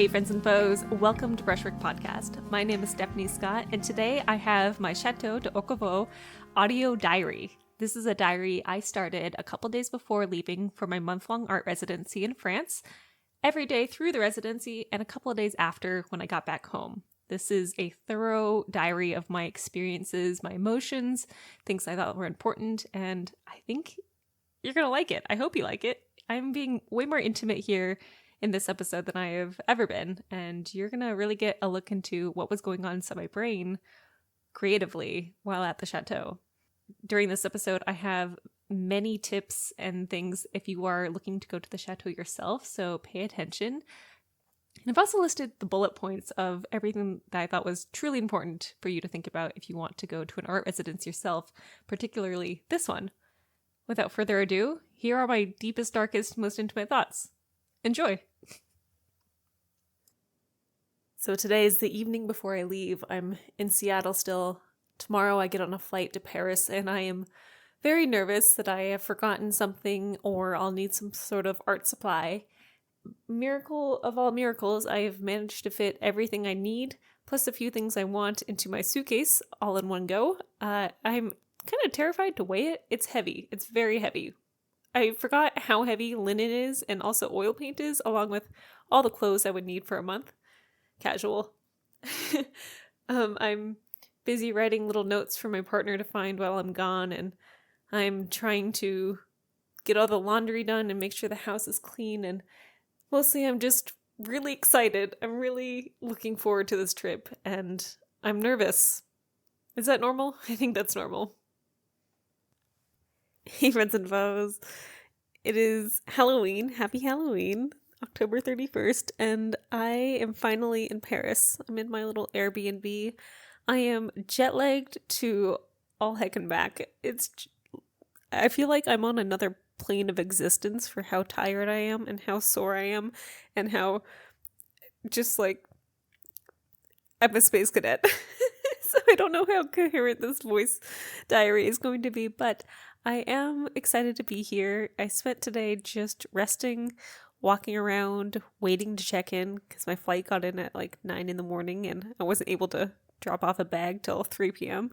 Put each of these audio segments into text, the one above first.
Hey friends and foes, welcome to Brushwork Podcast. My name is Stephanie Scott, and today I have my Chateau de Okovo audio diary. This is a diary I started a couple days before leaving for my month-long art residency in France, every day through the residency, and a couple of days after when I got back home. This is a thorough diary of my experiences, my emotions, things I thought were important, and I think you're going to like it. I hope you like it. I'm being way more intimate here in this episode than I have ever been, and you're gonna really get a look into what was going on inside my brain creatively while at the chateau. During this episode, I have many tips and things if you are looking to go to the chateau yourself, so pay attention. And I've also listed the bullet points of everything that I thought was truly important for you to think about if you want to go to an art residence yourself, particularly this one. Without further ado, here are my deepest, darkest, most intimate thoughts. Enjoy! So today is the evening before I leave. I'm in Seattle still. Tomorrow I get on a flight to Paris, and I am very nervous that I have forgotten something or I'll need some sort of art supply. Miracle of all miracles, I have managed to fit everything I need, plus a few things I want, into my suitcase all in one go. I'm kind of terrified to weigh it. It's heavy. It's very heavy. I forgot how heavy linen is and also oil paint is, along with all the clothes I would need for a month. Casual. I'm busy writing little notes for my partner to find while I'm gone, and I'm trying to get all the laundry done and make sure the house is clean, and mostly I'm just really excited. I'm really looking forward to this trip, and I'm nervous. Is that normal? I think that's normal. Hey friends and foes, it is Halloween. Happy Halloween, October 31st, and I am finally in Paris. I'm in my little Airbnb. I am jet-lagged to all heck and back. I feel like I'm on another plane of existence for how tired I am and how sore I am and how just like I'm a space cadet. So I don't know how coherent this voice diary is going to be, but I am excited to be here. I spent today just resting, walking around, waiting to check in because my flight got in at like 9 in the morning and I wasn't able to drop off a bag till 3 p.m.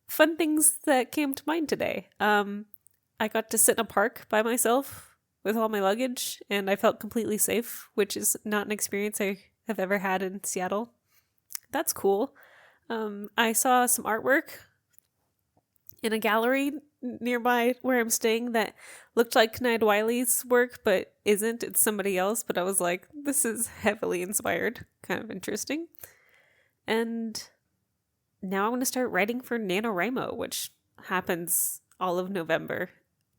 Fun things that came to mind today. I got to sit in a park by myself with all my luggage and I felt completely safe, which is not an experience I have ever had in Seattle. That's cool. I saw some artwork in a gallery nearby where I'm staying that looked like Knight Wiley's work, but isn't. It's somebody else, but I was like, this is heavily inspired. Kind of interesting. And now I'm going to start writing for NaNoWriMo, which happens all of November.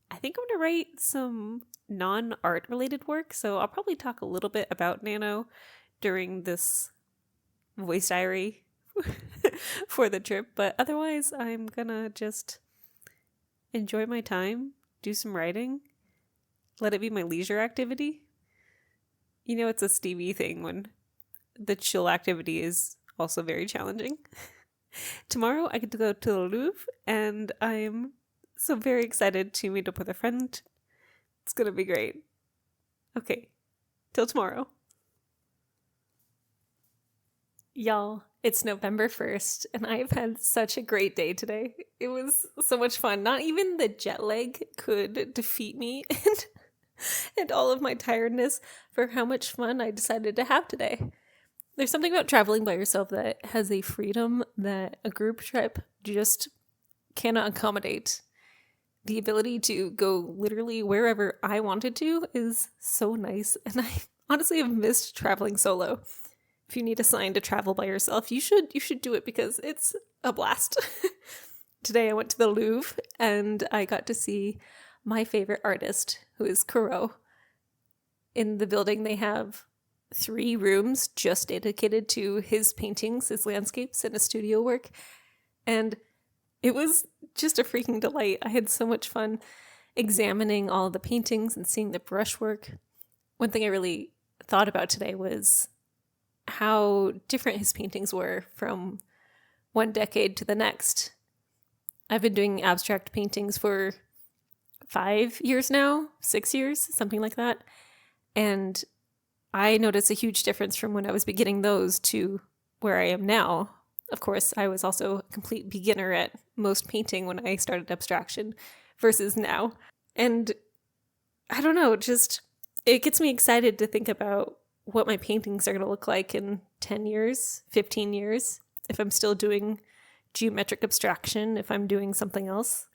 I think I'm going to write some non-art related work, so I'll probably talk a little bit about Nano during this voice diary for the trip, but otherwise I'm gonna just enjoy my time, do some writing, let it be my leisure activity. You know, it's a Stevie thing when the chill activity is also very challenging. Tomorrow I get to go to the Louvre and I'm so very excited to meet up with a friend. It's gonna be great. Okay, till tomorrow. Y'all, it's November 1st, and I have had such a great day today. It was so much fun. Not even the jet lag could defeat me and all of my tiredness for how much fun I decided to have today. There's something about traveling by yourself that has a freedom that a group trip just cannot accommodate. The ability to go literally wherever I wanted to is so nice, and I honestly have missed traveling solo. If you need a sign to travel by yourself, you should do it because it's a blast. Today I went to the Louvre and I got to see my favorite artist, who is Chateau. In the building they have 3 rooms just dedicated to his paintings, his landscapes, and his studio work. And it was just a freaking delight. I had so much fun examining all the paintings and seeing the brushwork. One thing I really thought about today was how different his paintings were from one decade to the next. I've been doing abstract paintings for 5 years now, 6 years, something like that. And I noticed a huge difference from when I was beginning those to where I am now. Of course, I was also a complete beginner at most painting when I started abstraction versus now. And I don't know, just it gets me excited to think about what my paintings are going to look like in 10 years, 15 years, if I'm still doing geometric abstraction, if I'm doing something else.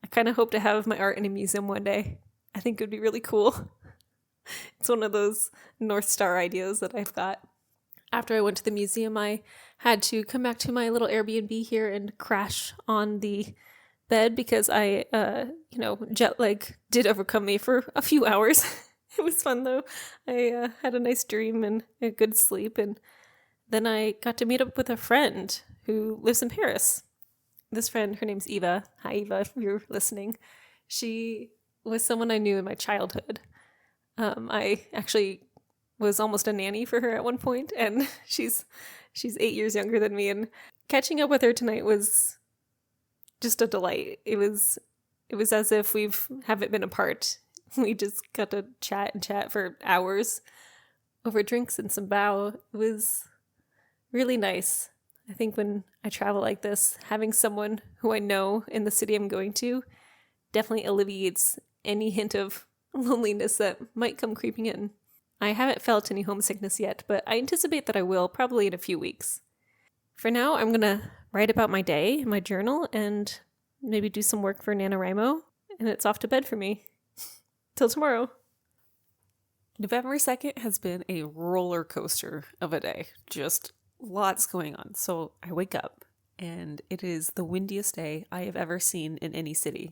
I kind of hope to have my art in a museum one day. I think it would be really cool. It's one of those North Star ideas that I've got. After I went to the museum, I had to come back to my little Airbnb here and crash on the bed because jet lag did overcome me for a few hours. It was fun though. I had a nice dream and a good sleep, and then I got to meet up with a friend who lives in Paris. This friend, her name's Eva. Hi, Eva, if you're listening. She was someone I knew in my childhood. I actually was almost a nanny for her at one point, and she's 8 years younger than me, and catching up with her tonight was just a delight. It was as if we haven't been apart. We just got to chat and chat for hours over drinks and some bao. It was really nice. I think when I travel like this, having someone who I know in the city I'm going to definitely alleviates any hint of loneliness that might come creeping in. I haven't felt any homesickness yet, but I anticipate that I will probably in a few weeks. For now, I'm going to write about my day in my journal and maybe do some work for NaNoWriMo, and it's off to bed for me. Till tomorrow. November 2nd has been a roller coaster of a day. Just lots going on. So I wake up and it is the windiest day I have ever seen in any city.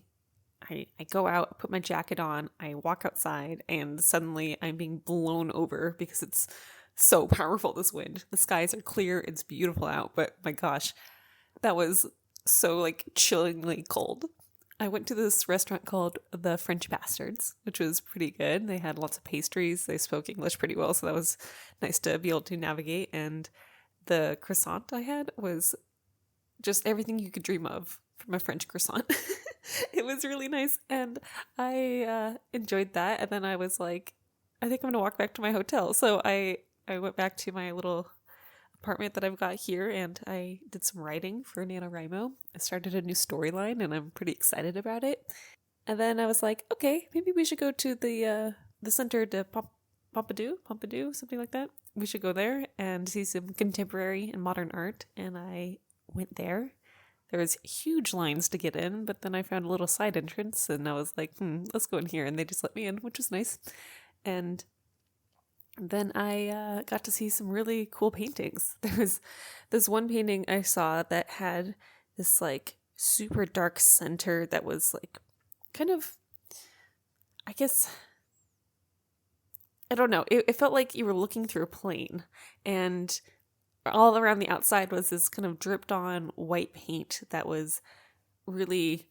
I go out, put my jacket on, I walk outside, and suddenly I'm being blown over because it's so powerful, this wind. The skies are clear, it's beautiful out, but my gosh, that was so chillingly cold. I went to this restaurant called the French Bastards, which was pretty good. They had lots of pastries. They spoke English pretty well, so that was nice to be able to navigate. And the croissant I had was just everything you could dream of from a French croissant. It was really nice, and I enjoyed that. And then I was like, I think I'm going to walk back to my hotel. So I went back to my little apartment that I've got here, and I did some writing for NaNoWriMo. I started a new storyline, and I'm pretty excited about it. And then I was like, okay, maybe we should go to the Centre de Pompidou, something like that. We should go there and see some contemporary and modern art. And I went there. There was huge lines to get in, but then I found a little side entrance, and I was like, let's go in here. And they just let me in, which was nice. And then I got to see some really cool paintings. There was this one painting I saw that had this super dark center that was kind of, I guess, I don't know. It felt like you were looking through a plane, and all around the outside was this kind of dripped on white paint that was really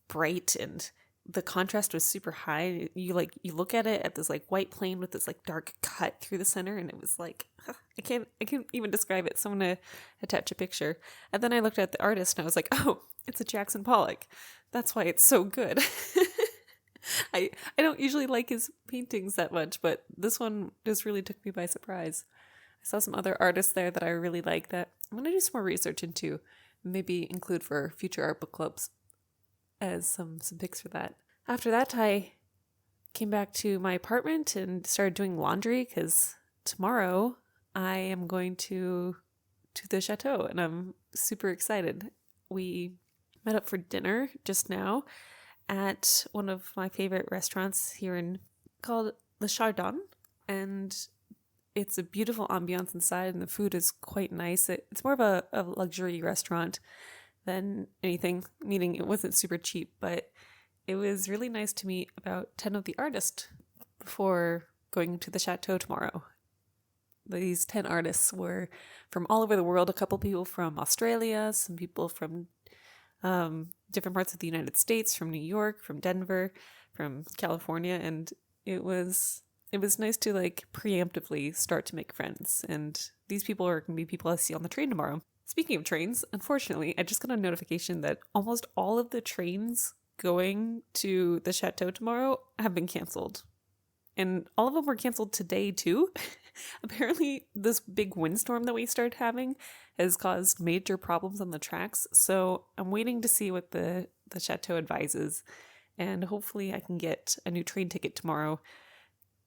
bright, and the contrast was super high. You look at it at this white plane with this dark cut through the center, and it was I can't even describe it. So I'm gonna attach a picture. And then I looked at the artist and I was like, oh, it's a Jackson Pollock. That's why it's so good. I don't usually like his paintings that much, but this one just really took me by surprise. I saw some other artists there that I really like that I'm gonna do some more research into, maybe include for future art book clubs as some pics for that. After that, I came back to my apartment and started doing laundry because tomorrow I am going to the Chateau, and I'm super excited. We met up for dinner just now at one of my favorite restaurants here called the Chardon, and it's a beautiful ambiance inside, and the food is quite nice. It's more of a luxury restaurant than anything, meaning it wasn't super cheap, but it was really nice to meet about 10 of the artists before going to the Chateau tomorrow. These 10 artists were from all over the world, a couple people from Australia, some people from different parts of the United States, from New York, from Denver, from California, and it was nice to preemptively start to make friends. And these people are going to be people I see on the train tomorrow. Speaking of trains, unfortunately, I just got a notification that almost all of the trains going to the Chateau tomorrow have been canceled. and all of them were canceled today too. Apparently, this big windstorm that we started having has caused major problems on the tracks. So I'm waiting to see what the Chateau advises, and hopefully I can get a new train ticket tomorrow.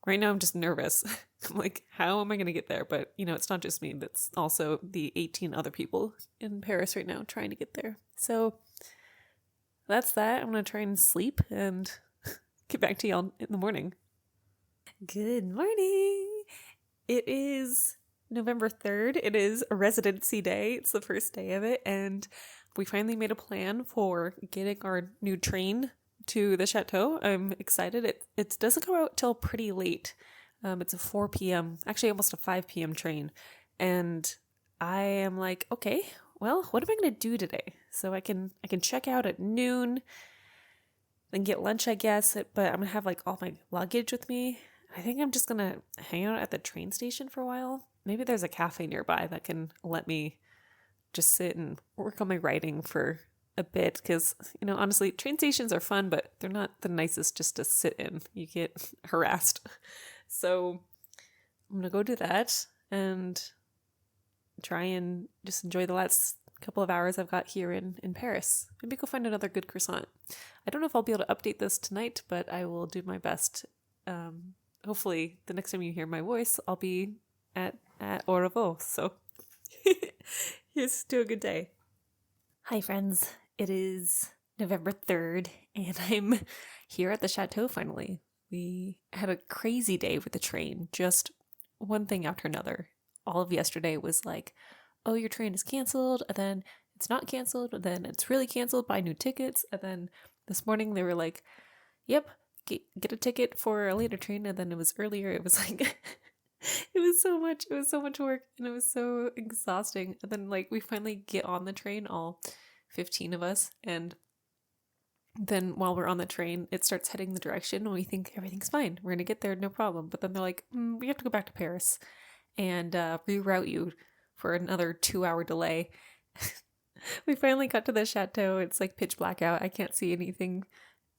Right now I'm just nervous. I'm like, how am I going to get there? But, it's not just me. That's also the 18 other people in Paris right now trying to get there. So that's that. I'm going to try and sleep and get back to y'all in the morning. Good morning. It is November 3rd. It is a residency day. It's the first day of it. And we finally made a plan for getting our new train to the Chateau. I'm excited. It doesn't go out till pretty late. It's a 4 p.m., actually almost a 5 p.m. train. And I am like, okay, well, what am I going to do today? So I can check out at noon, then get lunch, I guess. But I'm going to have like all my luggage with me. I think I'm just going to hang out at the train station for a while. Maybe there's a cafe nearby that can let me just sit and work on my writing for a bit, because honestly, train stations are fun, but they're not the nicest just to sit in. You get harassed. So I'm gonna go do that and try and just enjoy the last couple of hours I've got here in Paris. Maybe go find another good croissant. I don't know if I'll be able to update this tonight, but I will do my best. Hopefully the next time you hear my voice, I'll be at Au revoir. So here's to a good day. Hi friends. It is November 3rd, and I'm here at the Chateau finally. We had a crazy day with the train, just one thing after another. All of yesterday was like, oh, your train is canceled, and then it's not canceled, and then it's really canceled, buy new tickets, and then this morning they were like, yep, get a ticket for a later train, and then it was earlier. It was like, it was so much work, and it was so exhausting. And then like we finally get on the train, all 15 of us, and then while we're on the train, it starts heading the direction and we think everything's fine, we're gonna get there, no problem. But then they're like, we have to go back to Paris and reroute you for another 2-hour delay. We finally got to the Chateau. It's like pitch black out. I can't see anything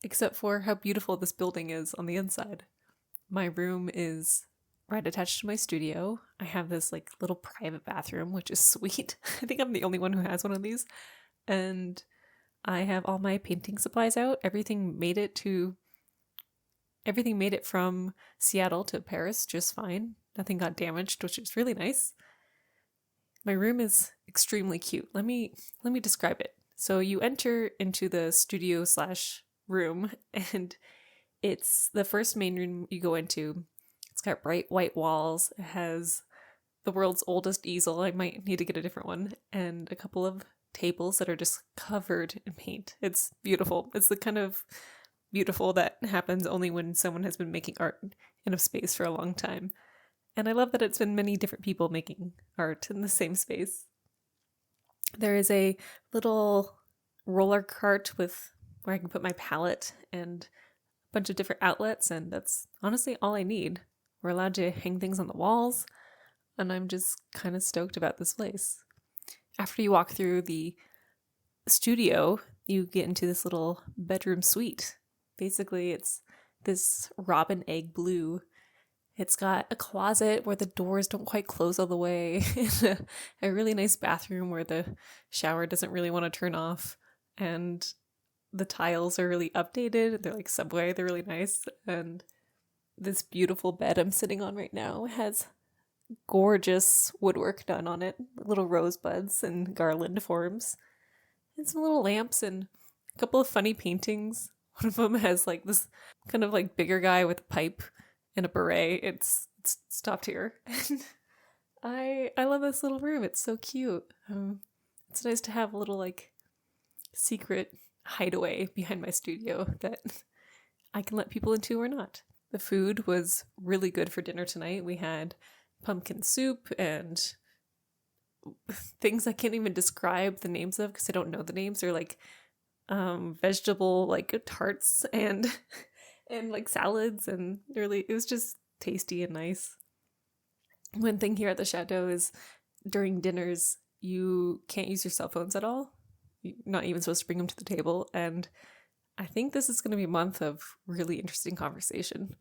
except for how beautiful this building is on the inside. My room is right attached to my studio. I have this like little private bathroom, which is sweet. I think I'm the only one who has one of these. And I have all my painting supplies out. Everything made it from Seattle to Paris just fine. Nothing got damaged, which is really nice. My room is extremely cute. Let me describe it. So you enter into the studio / room, and it's the first main room you go into. It's got bright white walls. It has the world's oldest easel. I might need to get a different one, and a couple of tables that are just covered in paint. It's beautiful. It's the kind of beautiful that happens only when someone has been making art in a space for a long time. And I love that it's been many different people making art in the same space. There is a little roller cart with where I can put my palette and a bunch of different outlets, and that's honestly all I need. We're allowed to hang things on the walls, and I'm just kind of stoked about this place. After you walk through the studio, you get into this little bedroom suite. Basically, it's this robin egg blue. It's got a closet where the doors don't quite close all the way, and a really nice bathroom where the shower doesn't really want to turn off, and the tiles are really updated. They're like Subway. They're really nice. And this beautiful bed I'm sitting on right now has gorgeous woodwork done on it, little rosebuds and garland forms, and some little lamps and a couple of funny paintings. One of them has like this kind of like bigger guy with a pipe and a beret. It's stopped here. And I love this little room. It's so cute. It's nice to have a little like secret hideaway behind my studio that I can let people into or not. The food was really good for dinner tonight. We had pumpkin soup and things I can't even describe the names of because I don't know the names. They're like vegetable like tarts and like salads, and really it was just tasty and nice. One thing here at the Chateau is during dinners you can't use your cell phones at all. You're not even supposed to bring them to the table, and I think this is going to be a month of really interesting conversation.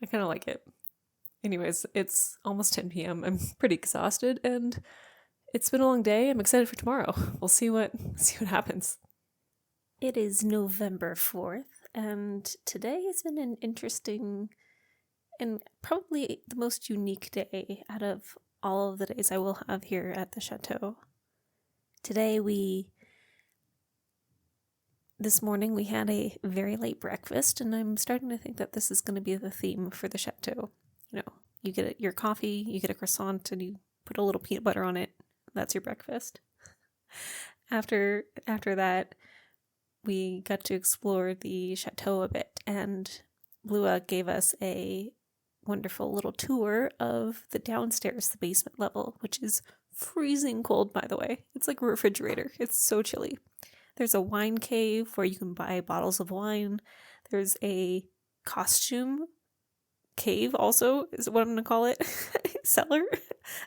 I kind of like it. Anyways, it's almost 10 p.m. I'm pretty exhausted and it's been a long day. I'm excited for tomorrow. We'll see what happens. It is November 4th, and today has been an interesting and probably the most unique day out of all of the days I will have here at the Chateau. This morning we had a very late breakfast, and I'm starting to think that this is going to be the theme for the Chateau. You know, you get your coffee, you get a croissant, and you put a little peanut butter on it. That's your breakfast. After that, we got to explore the Chateau a bit, and Lua gave us a wonderful little tour of the downstairs, the basement level, which is freezing cold, by the way. It's like a refrigerator. It's so chilly. There's a wine cave where you can buy bottles of wine. There's a costume cave also, is what I'm going to call it.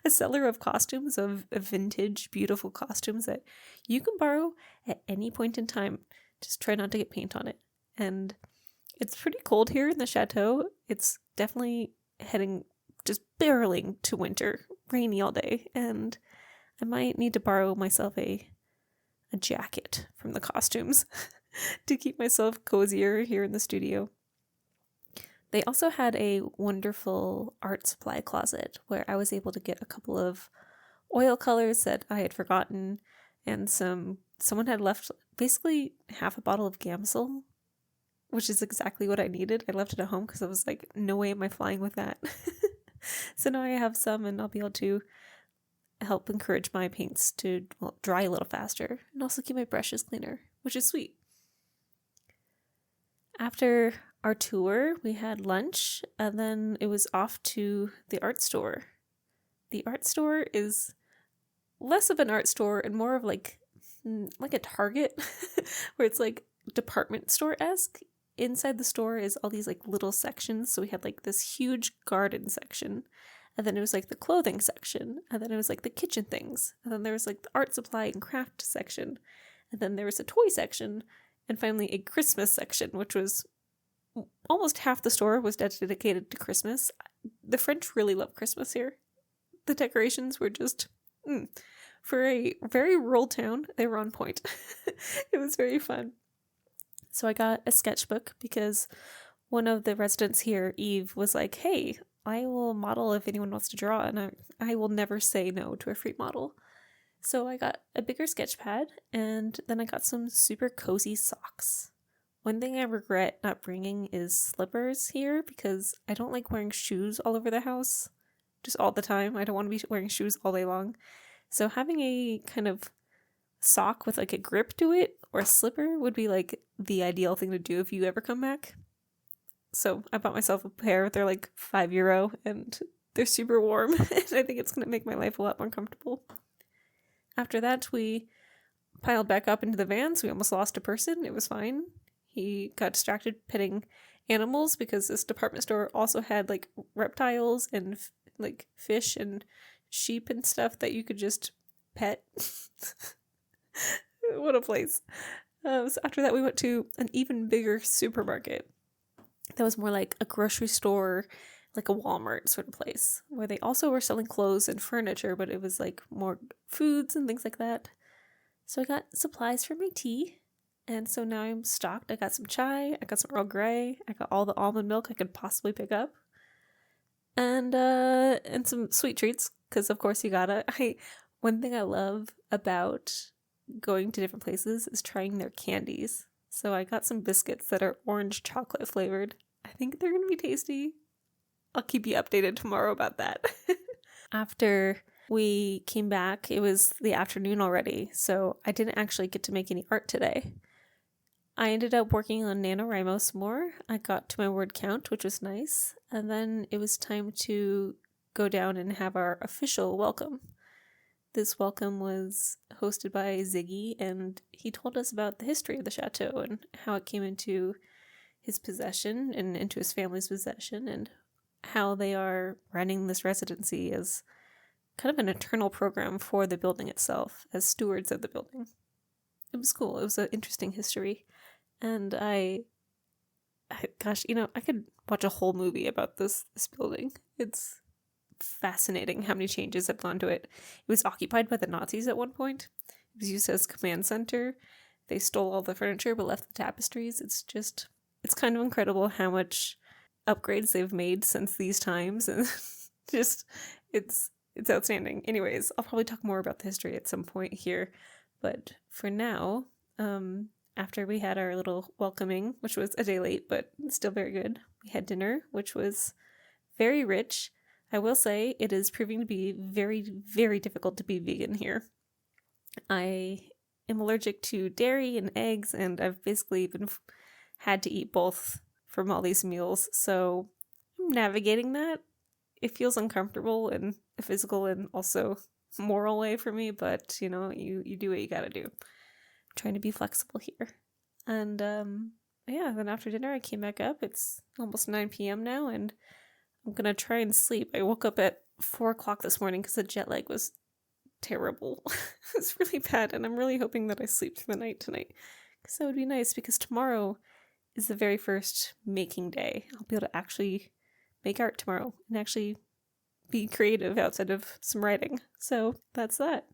A cellar of costumes, of vintage, beautiful costumes that you can borrow at any point in time. Just try not to get paint on it. And it's pretty cold here in the Chateau. It's definitely just barreling to winter, rainy all day. And I might need to borrow myself a jacket from the costumes to keep myself cozier here in the studio. They also had a wonderful art supply closet where I was able to get a couple of oil colors that I had forgotten, and someone had left basically half a bottle of Gamsol, which is exactly what I needed. I left it at home because I was like, no way am I flying with that. So now I have some, and I'll be able to help encourage my paints to dry a little faster and also keep my brushes cleaner, which is sweet. After our tour, we had lunch, and then it was off to the art store. The art store is less of an art store and more of like a Target, where it's like department store-esque. Inside the store is all these like little sections. So we had like this huge garden section, and then it was like the clothing section, and then it was like the kitchen things, and then there was like the art supply and craft section, and then there was a toy section, and finally a Christmas section, which was almost half the store was dedicated to Christmas. The French really love Christmas here. The decorations were just, for a very rural town, they were on point. It was very fun. So I got a sketchbook because one of the residents here, Eve, was like, hey, I will model if anyone wants to draw, and I will never say no to a free model. So I got a bigger sketch pad, and then I got some super cozy socks. One thing I regret not bringing is slippers here because I don't like wearing shoes all over the house, just all the time. I don't want to be wearing shoes all day long. So having a kind of sock with like a grip to it or a slipper would be like the ideal thing to do if you ever come back. So I bought myself a pair. They're like €5 and they're super warm. And I think it's going to make my life a lot more comfortable. After that, we piled back up into the van, so we almost lost a person. It was fine. He got distracted petting animals because this department store also had like reptiles and like fish and sheep and stuff that you could just pet. What a place. So after that, we went to an even bigger supermarket that was more like a grocery store, like a Walmart sort of place, where they also were selling clothes and furniture, but it was like more foods and things like that. So I got supplies for my tea, and so now I'm stocked. I got some chai, I got some Earl Grey, I got all the almond milk I could possibly pick up, and some sweet treats, because of course you gotta. One thing I love about going to different places is trying their candies. So I got some biscuits that are orange chocolate flavored. I think they're gonna be tasty. I'll keep you updated tomorrow about that. After we came back, it was the afternoon already, so I didn't actually get to make any art today. I ended up working on NaNoWriMo some more. I got to my word count, which was nice, and then it was time to go down and have our official welcome. This welcome was hosted by Ziggy, and he told us about the history of the Chateau and how it came into his possession and into his family's possession, and how they are running this residency as kind of an eternal program for the building itself, as stewards of the building. It was cool. It was an interesting history, and I gosh, I could watch a whole movie about this building. It's fascinating how many changes have gone to it. It was occupied by the Nazis at one point. It was used as command center. They stole all the furniture but left the tapestries. It's kind of incredible how much upgrades they've made since these times, and just it's outstanding. Anyways, I'll probably talk more about the history at some point here, but for now, after we had our little welcoming, which was a day late but still very good, we had dinner, which was very rich. I will say it is proving to be very, very difficult to be vegan here. I am allergic to dairy and eggs, and I've basically had to eat both from all these meals, so I'm navigating that. It feels uncomfortable in a physical and also moral way for me, but you do what you gotta do. I'm trying to be flexible here. And yeah, then after dinner I came back up. It's almost 9 p.m. now, and I'm gonna try and sleep. I woke up at 4 o'clock this morning because the jet lag was terrible. It was really bad, and I'm really hoping that I sleep through the night tonight, because that would be nice, because tomorrow is the very first making day. I'll be able to actually make art tomorrow and actually be creative outside of some writing. So that's that.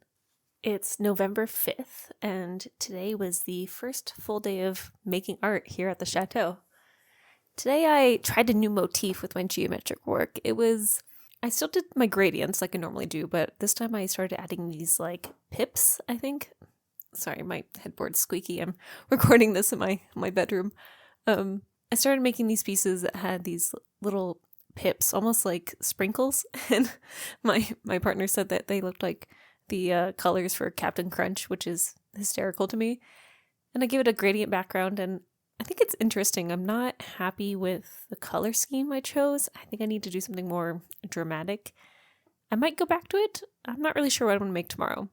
It's November 5th, and today was the first full day of making art here at the Chateau. Today I tried a new motif with my geometric work. I still did my gradients like I normally do, but this time I started adding these like pips, I think. Sorry, my headboard's squeaky. I'm recording this in my bedroom. I started making these pieces that had these little pips, almost like sprinkles, and my partner said that they looked like the colors for Captain Crunch, which is hysterical to me. And I gave it a gradient background, and I think it's interesting. I'm not happy with the color scheme I chose. I think I need to do something more dramatic. I might go back to it. I'm not really sure what I'm going to make tomorrow.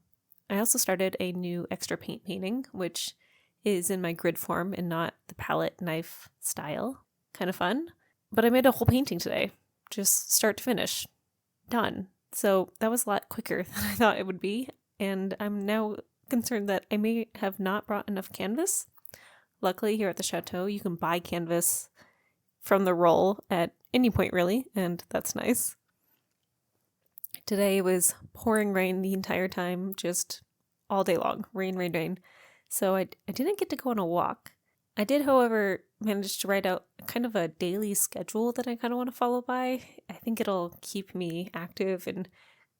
I also started a new extra paint painting, which is in my grid form and not the palette knife style. Kind of fun. But I made a whole painting today, just start to finish. Done. So that was a lot quicker than I thought it would be, and I'm now concerned that I may have not brought enough canvas. Luckily, here at the Chateau, you can buy canvas from the roll at any point, really, and that's nice. Today was pouring rain the entire time, just all day long. Rain, rain, rain. So I didn't get to go on a walk. I did, however, manage to write out kind of a daily schedule that I kind of want to follow by. I think it'll keep me active and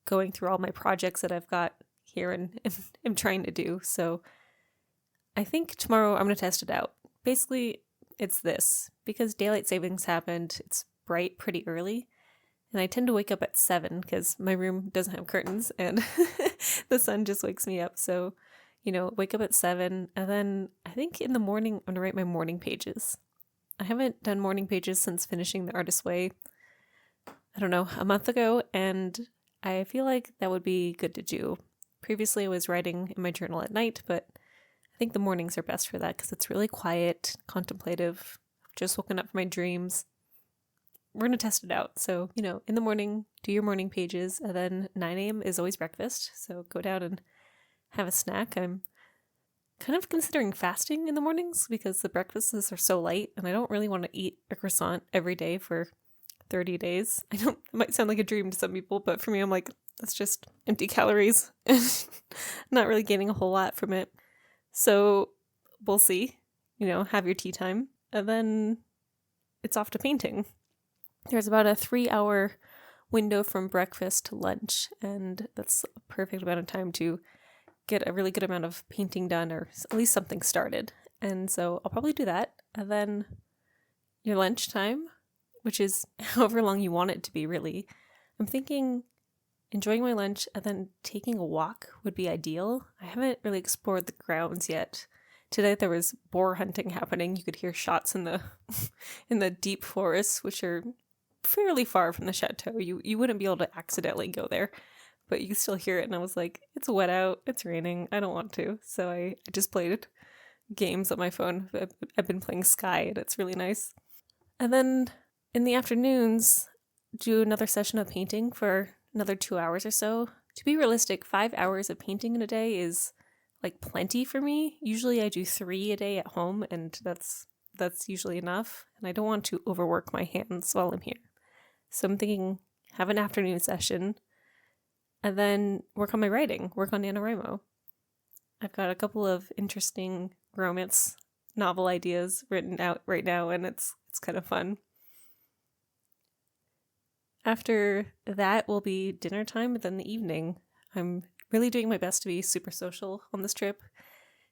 going through all my projects that I've got here and am trying to do. So I think tomorrow I'm going to test it out. Basically, it's this. Because daylight savings happened, it's bright pretty early. And I tend to wake up at 7 because my room doesn't have curtains and the sun just wakes me up. So, wake up at 7, and then I think in the morning I'm going to write my morning pages. I haven't done morning pages since finishing The Artist's Way, I don't know, a month ago, and I feel like that would be good to do. Previously I was writing in my journal at night, but I think the mornings are best for that because it's really quiet, contemplative. I've just woken up from my dreams. We're going to test it out. So, in the morning, do your morning pages, and then 9 a.m. is always breakfast, so go down and have a snack. I'm kind of considering fasting in the mornings because the breakfasts are so light, and I don't really want to eat a croissant every day for 30 days. It might sound like a dream to some people, but for me, I'm like, that's just empty calories and not really gaining a whole lot from it. So we'll see, have your tea time, and then it's off to painting. There's about a 3-hour window from breakfast to lunch, and that's a perfect amount of time to get a really good amount of painting done, or at least something started. And so I'll probably do that. And then your lunchtime, which is however long you want it to be, really. I'm thinking enjoying my lunch and then taking a walk would be ideal. I haven't really explored the grounds yet. Today there was boar hunting happening. You could hear shots in the in the deep forests, which are fairly far from the chateau. You wouldn't be able to accidentally go there, but you can still hear it. And I was like, it's wet out, it's raining, I don't want to. So I just played games on my phone. I've been playing Sky, and it's really nice. And then in the afternoons, do another session of painting for another 2 hours or so. To be realistic, 5 hours of painting in a day is like plenty for me. Usually I do 3 a day at home, and that's that's usually enough, and I don't want to overwork my hands while I'm here. So I'm thinking have an afternoon session and then work on my writing, work on NaNoWriMo. I've got a couple of interesting romance novel ideas written out right now, and it's kind of fun. After that will be dinner time, and then the evening. I'm really doing my best to be super social on this trip,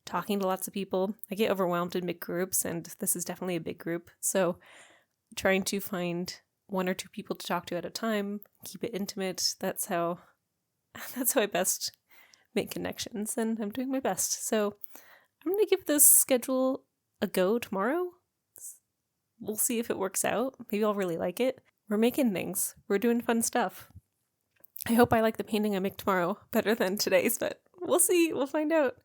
talking to lots of people. I get overwhelmed in big groups, and this is definitely a big group. So trying to find one or two people to talk to at a time, keep it intimate. That's how I best make connections, and I'm doing my best. So I'm going to give this schedule a go tomorrow. We'll see if it works out. Maybe I'll really like it. We're making things. We're doing fun stuff. I hope I like the painting I make tomorrow better than today's, but we'll see. We'll find out.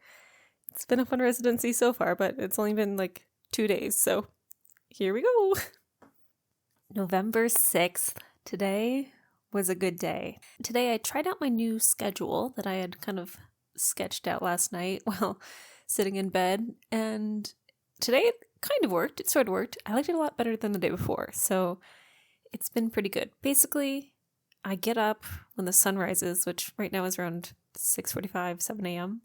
It's been a fun residency so far, but it's only been like 2 days, so here we go. November 6th. Today was a good day. Today I tried out my new schedule that I had kind of sketched out last night while sitting in bed, and today it kind of worked. It sort of worked. I liked it a lot better than the day before, so it's been pretty good. Basically, I get up when the sun rises, which right now is around 6:45, 7 a.m.,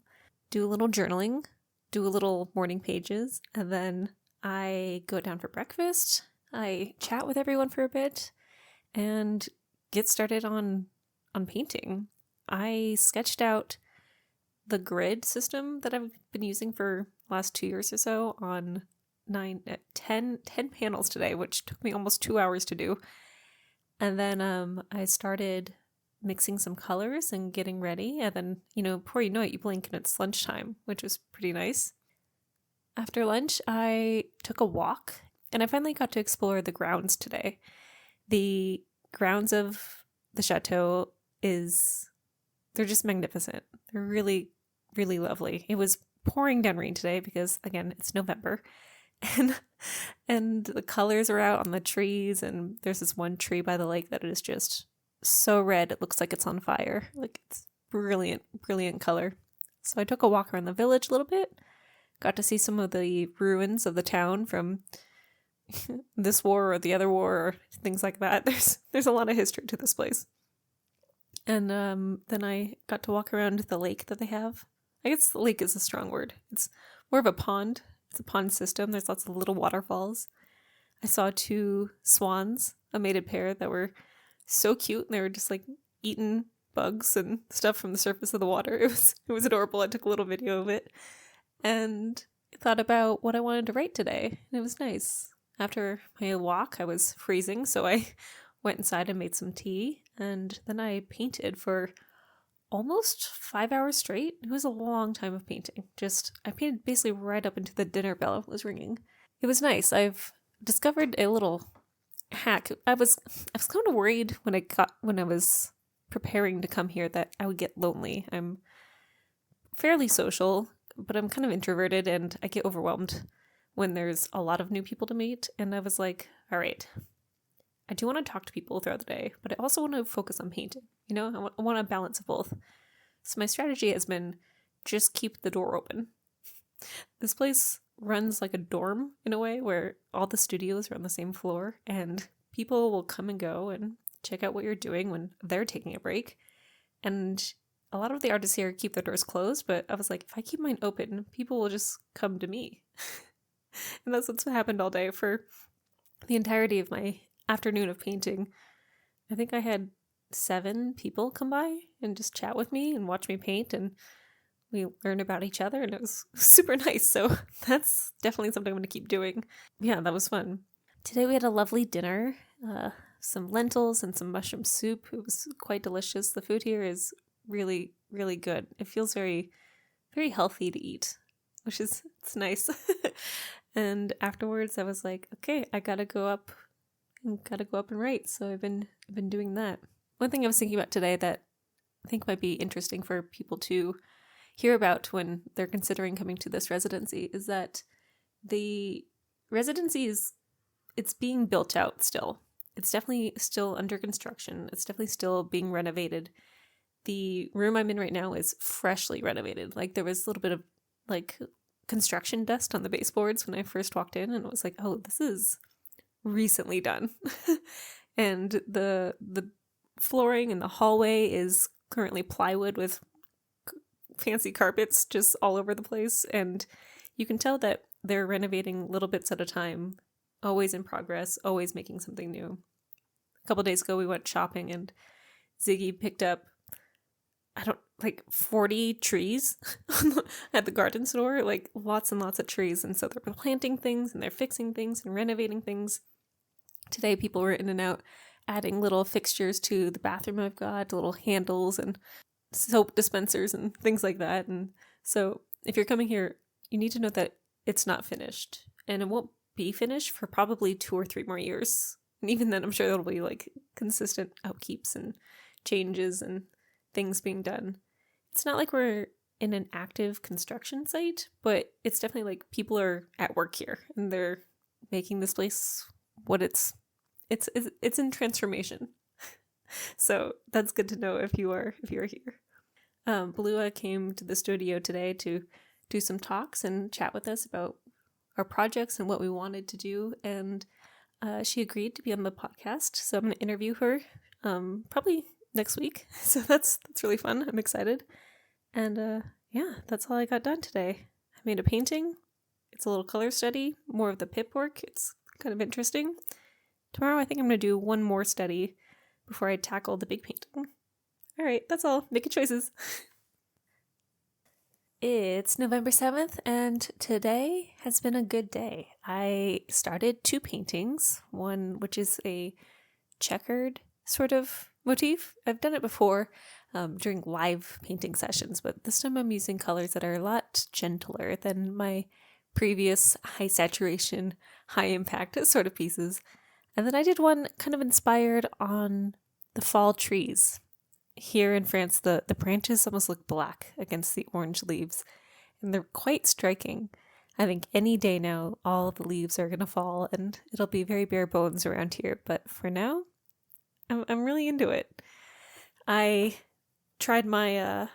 do a little journaling, do a little morning pages, and then I go down for breakfast. I chat with everyone for a bit and get started on painting. I sketched out the grid system that I've been using for the last 2 years or so on 10 panels today, which took me almost 2 hours to do. And then I started mixing some colors and getting ready. And then, before you know it, you blink and it's lunchtime, which was pretty nice. After lunch, I took a walk and I finally got to explore the grounds today. The grounds of the Chateau they're just magnificent. They're really, really lovely. It was pouring down rain today because, again, it's November. And the colors are out on the trees, and there's this one tree by the lake that is just so red it looks like it's on fire. Like, it's brilliant color. So I took a walk around the village a little bit, got to see some of the ruins of the town from this war or the other war or things like that. There's a lot of history to this place. And then I got to walk around the lake that they have. I guess the lake is a strong word. It's more of a pond. It's a pond system. There's lots of little waterfalls. I saw 2 swans, a mated pair, that were so cute. They were just like eating bugs and stuff from the surface of the water. It was adorable. I took a little video of it and thought about what I wanted to write today. And it was nice. After my walk, I was freezing, so I went inside and made some tea. And then I painted for almost 5 hours straight. It was a long time of painting. I painted basically right up into the dinner bell was ringing. It was nice. I've discovered a little hack. I was kind of worried when I was preparing to come here that I would get lonely. I'm fairly social, but I'm kind of introverted and I get overwhelmed when there's a lot of new people to meet. And I was like, all right, I do want to talk to people throughout the day, but I also want to focus on painting. I want a balance of both. So my strategy has been just keep the door open. This place runs like a dorm in a way where all the studios are on the same floor and people will come and go and check out what you're doing when they're taking a break. And a lot of the artists here keep their doors closed, but I was like, if I keep mine open, people will just come to me. And that's what's happened all day for the entirety of my afternoon of painting. I think I had 7 people come by and just chat with me and watch me paint, and we learned about each other, and it was super nice. So that's definitely something I'm going to keep doing. Yeah, that was fun. Today we had a lovely dinner, some lentils and some mushroom soup. It was quite delicious. The food here is really, really good. It feels very, very healthy to eat, which is, it's nice. And afterwards I was like, okay, I gotta go up and write. So I've been doing that. One thing I was thinking about today that I think might be interesting for people to hear about when they're considering coming to this residency is that the residency it's being built out still. It's definitely still under construction. It's definitely still being renovated. The room I'm in right now is freshly renovated. Like, there was a little bit of like construction dust on the baseboards when I first walked in, and it was like, oh, this is recently done. And the flooring in the hallway is currently plywood with fancy carpets just all over the place, and you can tell that they're renovating little bits at a time, always in progress, always making something new. A couple days ago we went shopping and Ziggy picked up 40 trees at the garden store, like lots and lots of trees. And so they're planting things and they're fixing things and renovating things. Today people were in and out adding little fixtures to the bathroom I've got, little handles and soap dispensers and things like that. And so if you're coming here, you need to know that it's not finished, and it won't be finished for probably 2 or 3 more years. And even then, I'm sure there'll be like consistent upkeeps and changes and things being done. It's not like we're in an active construction site, but it's definitely like people are at work here and they're making this place what it's in transformation. So that's good to know if you are here. Balua came to the studio today to do some talks and chat with us about our projects and what we wanted to do, and she agreed to be on the podcast. So I'm going to interview her probably next week. So that's really fun. I'm excited. And yeah, that's all I got done today. I made a painting. It's a little color study, more of the pip work. It's kind of interesting. Tomorrow I think I'm going to do one more study before I tackle the big painting. All right, that's all. Making choices. It's November 7th, and today has been a good day. I started 2 paintings, one which is a checkered sort of motif. I've done it before during live painting sessions, but this time I'm using colors that are a lot gentler than my previous high saturation, high impact sort of pieces. And then I did one kind of inspired on the fall trees. Here in France, the branches almost look black against the orange leaves, and they're quite striking. I think any day now, all the leaves are going to fall, and it'll be very bare bones around here. But for now, I'm really into it. I tried my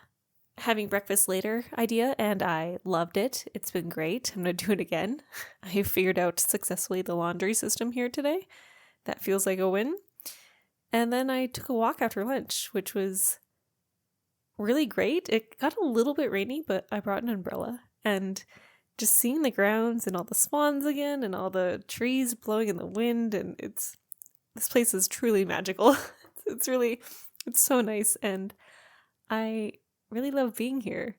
having breakfast later idea, and I loved it. It's been great. I'm going to do it again. I figured out successfully the laundry system here today. That feels like a win. And then I took a walk after lunch, which was really great. It got a little bit rainy, but I brought an umbrella. And just seeing the grounds and all the swans again and all the trees blowing in the wind, and this place is truly magical. It's so nice, and I really love being here.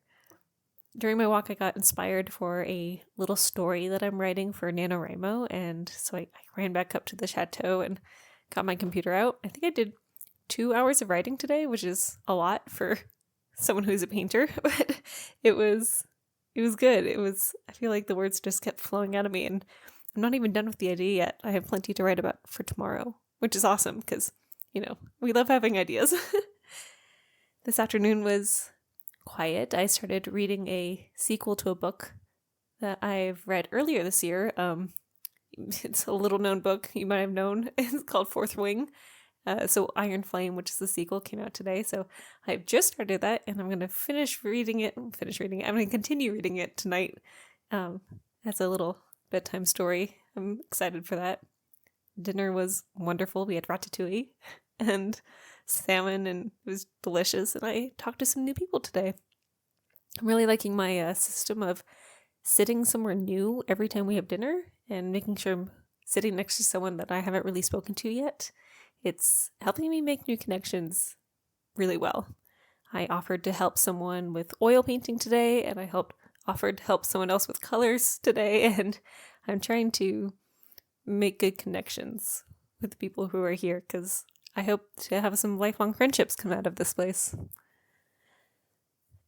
During my walk, I got inspired for a little story that I'm writing for NaNoWriMo, and so I ran back up to the Chateau and got my computer out. I think I did 2 hours of writing today, which is a lot for someone who's a painter, but it was good. I feel like the words just kept flowing out of me, and I'm not even done with the idea yet. I have plenty to write about for tomorrow, which is awesome because, we love having ideas. This afternoon was quiet. I started reading a sequel to a book that I've read earlier this year. It's a little known book you might have known. It's called Fourth Wing. So Iron Flame, which is the sequel, came out today. So I've just started that, and I'm going to finish reading it. I'm going to continue reading it tonight as a little bedtime story. I'm excited for that. Dinner was wonderful. We had ratatouille and salmon, and it was delicious. And I talked to some new people today. I'm really liking my system of sitting somewhere new every time we have dinner and making sure I'm sitting next to someone that I haven't really spoken to yet. It's helping me make new connections really well. I offered to help someone with oil painting today, and I offered to help someone else with colors today, and I'm trying to make good connections with the people who are here because I hope to have some lifelong friendships come out of this place.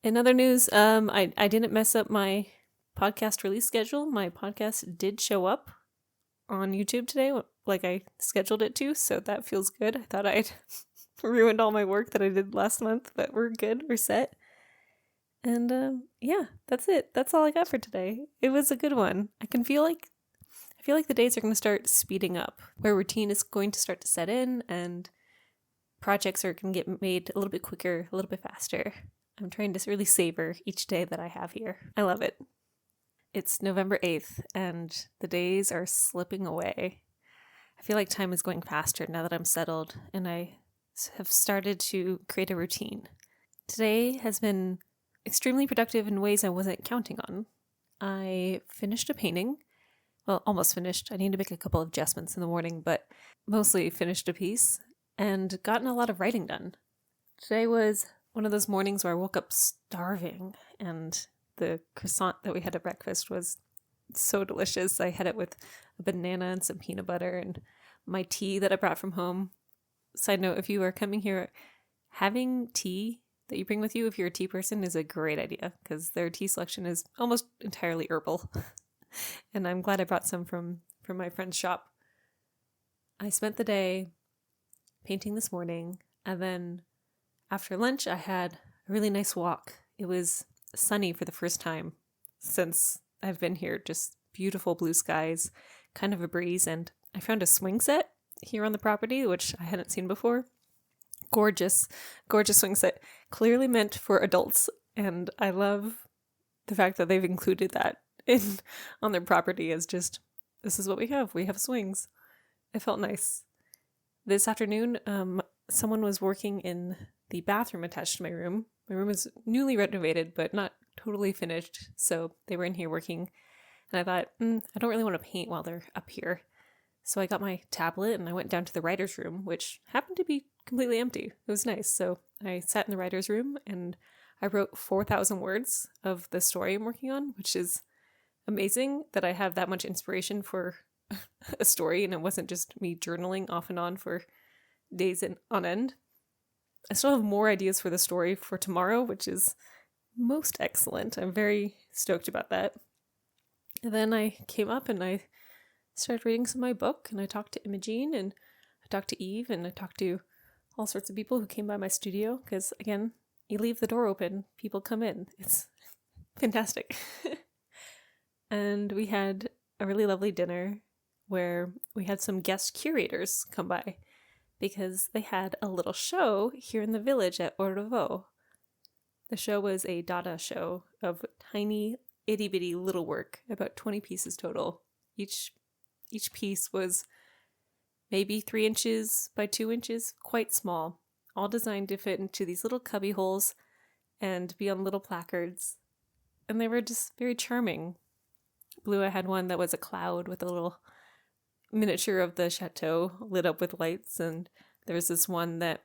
In other news, I didn't mess up my podcast release schedule. My podcast did show up on YouTube today, like I scheduled it to, so that feels good. I thought I'd ruined all my work that I did last month, but we're good. We're set. And yeah, that's it. That's all I got for today. It was a good one. I feel like the days are going to start speeding up, where routine is going to start to set in, and projects are going to get made a little bit quicker, a little bit faster. I'm trying to really savor each day that I have here. I love it. It's November 8th, and the days are slipping away. I feel like time is going faster now that I'm settled, and I have started to create a routine. Today has been extremely productive in ways I wasn't counting on. I finished a painting. Well, almost finished. I need to make a couple of adjustments in the morning, but mostly finished a piece and gotten a lot of writing done. Today was one of those mornings where I woke up starving, and the croissant that we had at breakfast was so delicious. I had it with a banana and some peanut butter and my tea that I brought from home. Side note, if you are coming here, having tea that you bring with you if you're a tea person is a great idea because their tea selection is almost entirely herbal. And I'm glad I brought some from my friend's shop. I spent the day painting this morning, and then after lunch I had a really nice walk. It was sunny for the first time since I've been here, just beautiful blue skies, kind of a breeze, and I found a swing set here on the property, which I hadn't seen before. Gorgeous, gorgeous swing set, clearly meant for adults, and I love the fact that they've included that in on their property as just, this is what we have swings. It felt nice. This afternoon, someone was working in the bathroom attached to my room. My room is newly renovated, but not totally finished, so they were in here working, and I thought, I don't really want to paint while they're up here. So I got my tablet and I went down to the writer's room, which happened to be completely empty. It was nice. So I sat in the writer's room and I wrote 4,000 words of the story I'm working on, which is amazing that I have that much inspiration for a story and it wasn't just me journaling off and on for days on end. I still have more ideas for the story for tomorrow, which is most excellent. I'm very stoked about that. And then I came up and I started reading some of my book, and I talked to Imogene, and I talked to Eve, and I talked to all sorts of people who came by my studio, because again, you leave the door open, people come in. It's fantastic. And we had a really lovely dinner where we had some guest curators come by because they had a little show here in the village at Orvo. The show was a Dada show of tiny, itty-bitty little work, about 20 pieces total. Each piece was maybe 3 inches by 2 inches, quite small, all designed to fit into these little cubby holes and be on little placards. And they were just very charming. Blua had one that was a cloud with a little miniature of the chateau lit up with lights, and there was this one that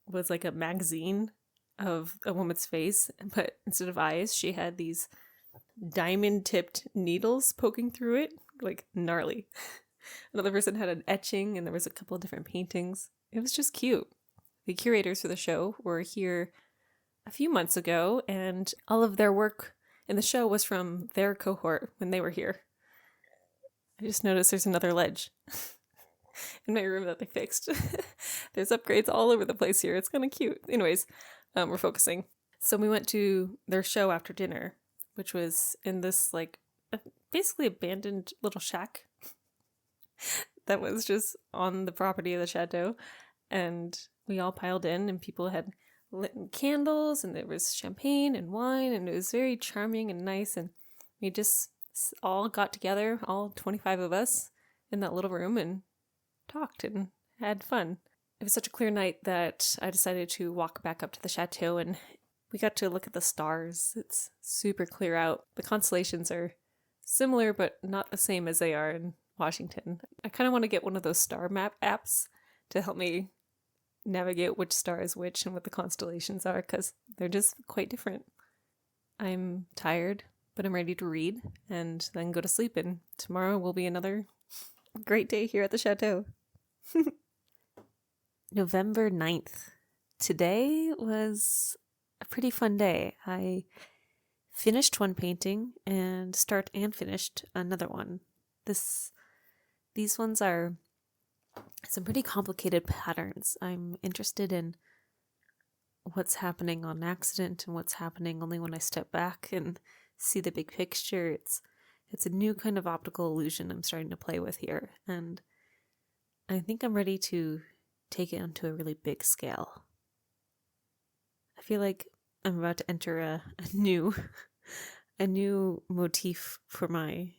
was like a magazine of a woman's face, but instead of eyes, she had these diamond-tipped needles poking through it, like gnarly. Another person had an etching, and there was a couple of different paintings. It was just cute. The curators for the show were here a few months ago, and all of their work in the show was from their cohort when they were here. I just noticed there's another ledge in my room that they fixed. There's upgrades all over the place here. It's kind of cute. Anyways, we're focusing. So we went to their show after dinner, which was in this like basically abandoned little shack that was just on the property of the chateau. And we all piled in, and people had lit candles, and there was champagne and wine, and it was very charming and nice. And we just all got together, all 25 of us, in that little room and talked and had fun. It was such a clear night that I decided to walk back up to the chateau, and we got to look at the stars. It's super clear out. The constellations are similar but not the same as they are in Washington. I kind of want to get one of those star map apps to help me navigate which star is which and what the constellations are, because they're just quite different. I'm tired, but I'm ready to read and then go to sleep, and tomorrow will be another great day here at the chateau. November 9th. Today was a pretty fun day. I finished one painting and finished another one. These ones are some pretty complicated patterns. I'm interested in what's happening on accident and what's happening only when I step back and see the big picture. It's a new kind of optical illusion I'm starting to play with here, and I think I'm ready to take it onto a really big scale. I feel like I'm about to enter a new a new motif for my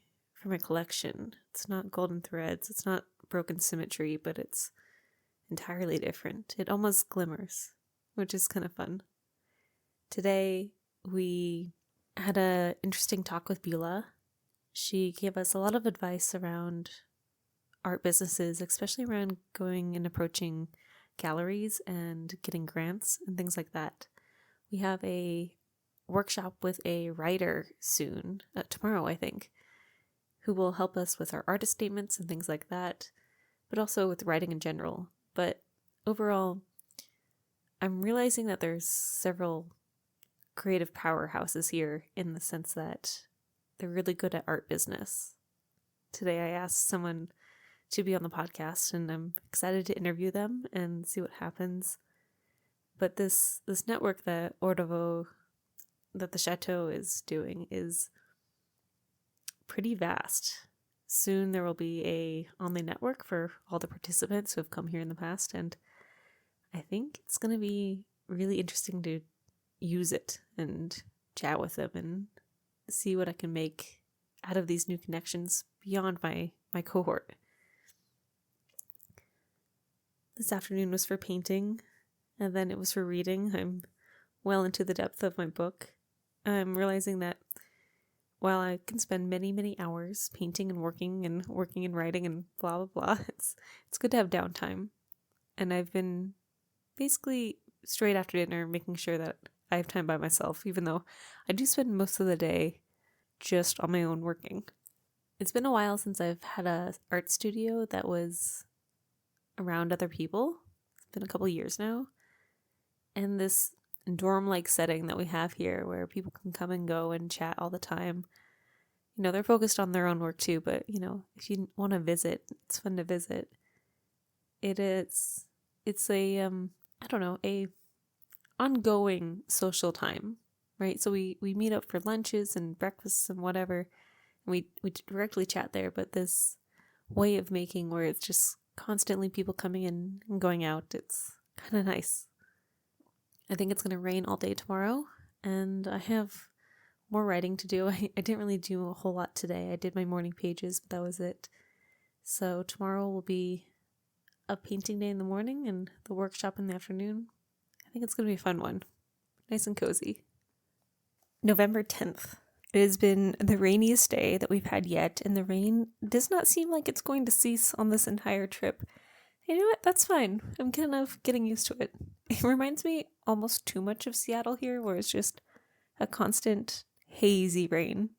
collection. It's not golden threads, it's not broken symmetry, but it's entirely different. It almost glimmers, which is kind of fun. Today we had an interesting talk with Beulah. She gave us a lot of advice around art businesses, especially around going and approaching galleries and getting grants and things like that. We have a workshop with a writer soon, tomorrow, I think, who will help us with our artist statements and things like that, but also with writing in general. But overall, I'm realizing that there's several creative powerhouses here in the sense that they're really good at art business. Today I asked someone to be on the podcast, and I'm excited to interview them and see what happens. But this network that that the Chateau is doing is pretty vast. Soon there will be a online network for all the participants who have come here in the past, and I think it's going to be really interesting to use it and chat with them and see what I can make out of these new connections beyond my cohort. This afternoon was for painting, and then it was for reading. I'm well into the depth of my book. I'm realizing that while I can spend many, many hours painting and working and writing and blah, blah, blah, it's good to have downtime. And I've been basically straight after dinner making sure that I have time by myself, even though I do spend most of the day just on my own working. It's been a while since I've had a art studio that was around other people. It's been a couple years now. And this dorm-like setting that we have here where people can come and go and chat all the time. You know, they're focused on their own work too, but, you know, if you want to visit, it's fun to visit. It's a, a ongoing social time, right? So we meet up for lunches and breakfasts and whatever, and we directly chat there, but this way of making where it's just constantly people coming in and going out, it's kind of nice. I think it's going to rain all day tomorrow, and I have more writing to do. I didn't really do a whole lot today. I did my morning pages, but that was it. So tomorrow will be a painting day in the morning and the workshop in the afternoon. I think it's going to be a fun one. Nice and cozy. November 10th. It has been the rainiest day that we've had yet, and the rain does not seem like it's going to cease on this entire trip. You know what? That's fine. I'm kind of getting used to it. It reminds me almost too much of Seattle here, where it's just a constant hazy rain.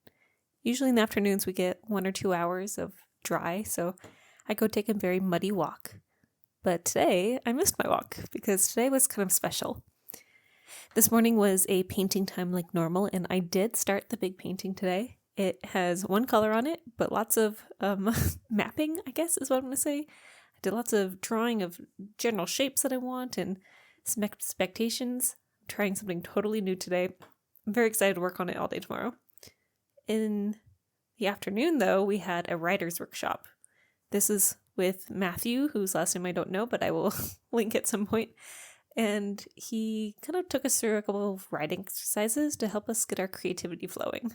Usually in the afternoons we get 1 or 2 hours of dry, so I go take a very muddy walk. But today I missed my walk because today was kind of special. This morning was a painting time like normal, and I did start the big painting today. It has one color on it, but lots of mapping, I guess is what I'm going to say. I did lots of drawing of general shapes that I want and some expectations. I'm trying something totally new today. I'm very excited to work on it all day tomorrow. In the afternoon, though, we had a writer's workshop. This is with Matthew, whose last name I don't know, but I will link at some point. And he kind of took us through a couple of writing exercises to help us get our creativity flowing.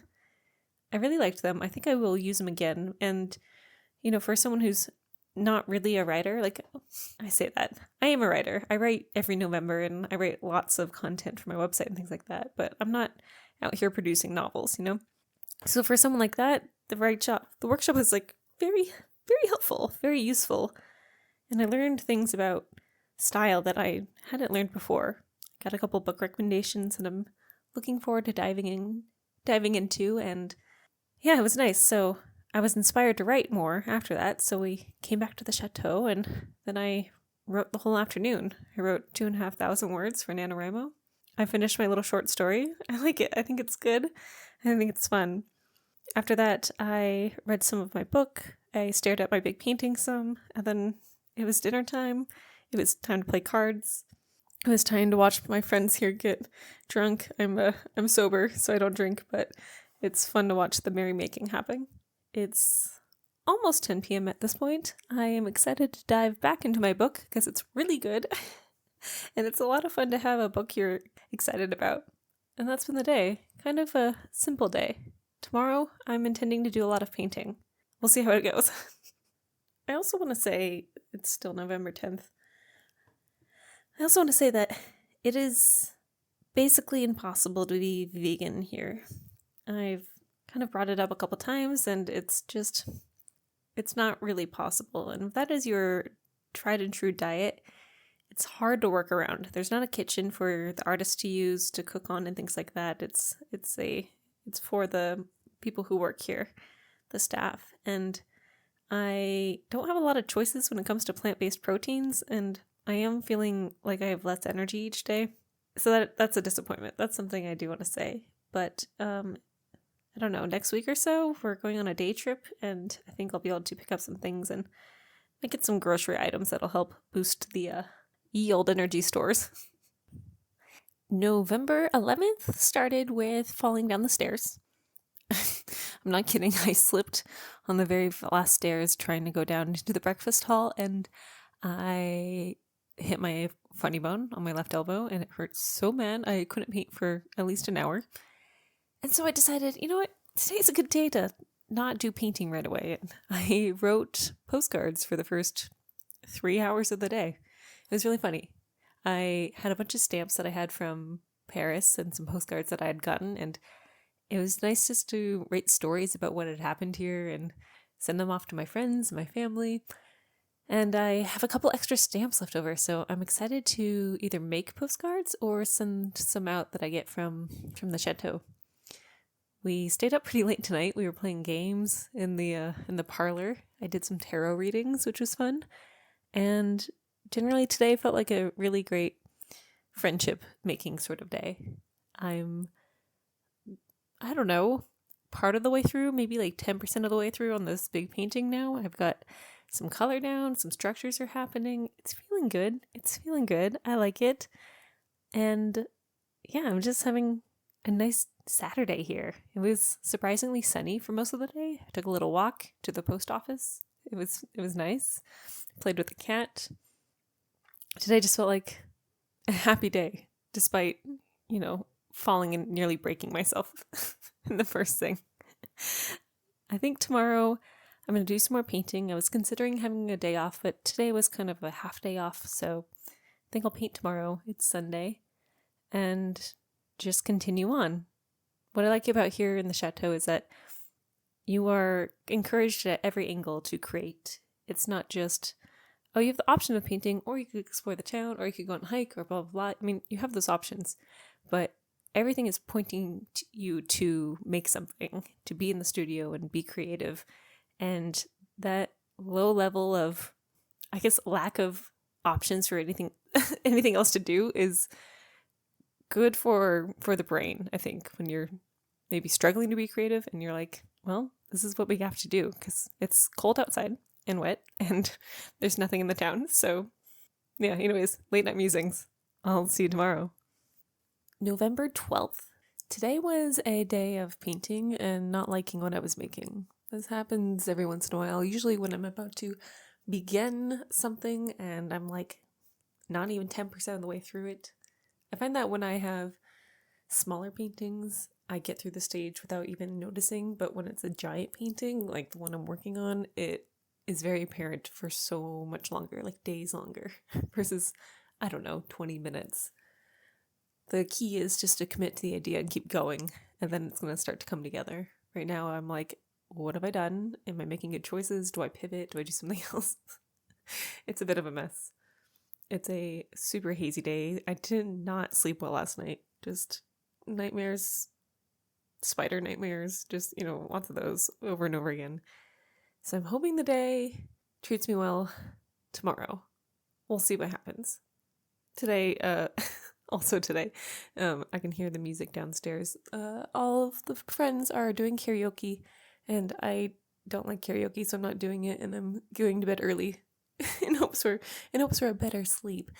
I really liked them. I think I will use them again. And, you know, for someone who's not really a writer, like I say that, I am a writer. I write every November and I write lots of content for my website and things like that, but I'm not out here producing novels, you know? So for someone like that, the workshop was like very, very helpful, very useful. And I learned things about style that I hadn't learned before. Got a couple book recommendations and I'm looking forward to diving into, and yeah, it was nice. So I was inspired to write more after that, so we came back to the Chateau, and then I wrote the whole afternoon. I wrote 2,500 words for NaNoWriMo. I finished my little short story. I like it. I think it's good. I think it's fun. After that, I read some of my book. I stared at my big painting some, and then it was dinner time. It was time to play cards. It was time to watch my friends here get drunk. I'm sober, so I don't drink, but it's fun to watch the merrymaking happen. It's almost 10 p.m. at this point. I am excited to dive back into my book because it's really good. And it's a lot of fun to have a book you're excited about. And that's been the day. kind of a simple day. Tomorrow, I'm intending to do a lot of painting. We'll see how it goes. I also want to say, it's still November 10th. I also want to say that it is basically impossible to be vegan here. I've kind of brought it up a couple times, and it's not really possible. And if that is your tried and true diet, it's hard to work around. There's not a kitchen for the artists to use to cook on and things like that. It's for the people who work here, the staff. And I don't have a lot of choices when it comes to plant-based proteins, and I am feeling like I have less energy each day. So that's a disappointment. That's something I do want to say. But I don't know, next week or so, we're going on a day trip, and I think I'll be able to pick up some things and make it some grocery items that'll help boost the ye old energy stores. November 11th started with falling down the stairs. I'm not kidding. I slipped on the very last stairs trying to go down into the breakfast hall, and I hit my funny bone on my left elbow, and it hurt so bad I couldn't paint for at least an hour. And so I decided, you know what? Today's a good day to not do painting right away. And I wrote postcards for the first 3 hours of the day. It was really funny. I had a bunch of stamps that I had from Paris and some postcards that I had gotten, and it was nice just to write stories about what had happened here and send them off to my friends and my family. And I have a couple extra stamps left over, so I'm excited to either make postcards or send some out that I get from the Chateau. We stayed up pretty late tonight. We were playing games in the parlor. I did some tarot readings, which was fun. And generally today felt like a really great friendship making sort of day. I don't know, part of the way through, maybe like 10% of the way through on this big painting now. I've got some color down, some structures are happening. It's feeling good. I like it. And yeah, I'm just having a nice Saturday here. It was surprisingly sunny for most of the day. I took a little walk to the post office. It was nice. Played with the cat. Today just felt like a happy day, despite, falling and nearly breaking myself in the first thing. I think tomorrow I'm going to do some more painting. I was considering having a day off, but today was kind of a half day off, so I think I'll paint tomorrow. It's Sunday. And just continue on. What I like about here in the Chateau is that you are encouraged at every angle to create. It's not just, oh, you have the option of painting, or you could explore the town, or you could go on a hike, or blah, blah, blah. I mean, you have those options, but everything is pointing to you to make something, to be in the studio and be creative. And that low level of, I guess, lack of options for anything else to do is good for the brain, I think, when you're maybe struggling to be creative and you're like, well, this is what we have to do because it's cold outside and wet and there's nothing in the town. So yeah, anyways, late night musings. I'll see you tomorrow. November 12th. Today was a day of painting and not liking what I was making. This happens every once in a while, usually when I'm about to begin something and I'm like not even 10% of the way through it. I find that when I have smaller paintings, I get through the stage without even noticing, but when it's a giant painting, like the one I'm working on, it is very apparent for so much longer, like days longer, versus, 20 minutes. The key is just to commit to the idea and keep going, and then it's going to start to come together. Right now, I'm like, what have I done? Am I making good choices? Do I pivot? Do I do something else? It's a bit of a mess. It's a super hazy day. I did not sleep well last night. Just nightmares, spider nightmares, just, lots of those over and over again. So I'm hoping the day treats me well tomorrow. We'll see what happens. Today, I can hear the music downstairs. All of the friends are doing karaoke, and I don't like karaoke, so I'm not doing it, and I'm going to bed early in hopes for a better sleep.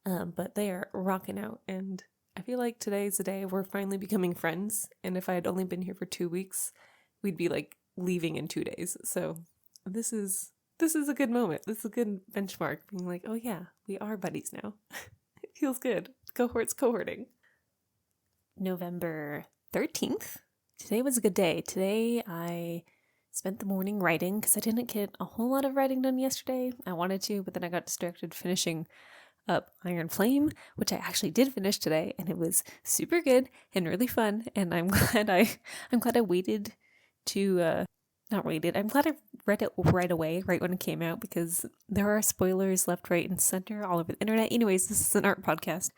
But they are rocking out, and I feel like today's the day we're finally becoming friends. And if I had only been here for 2 weeks, we'd be like leaving in 2 days. So this is a good moment. This is a good benchmark. Being like, oh yeah, we are buddies now. It feels good. Cohorting. November 13th. Today was a good day. Today I spent the morning writing because I didn't get a whole lot of writing done yesterday. I wanted to, but then I got distracted finishing up Iron Flame, which I actually did finish today, and it was super good and really fun. And I'm glad I waited to not waited. I'm glad I read it right away, right when it came out, because there are spoilers left, right, and center all over the internet. Anyways, this is an art podcast.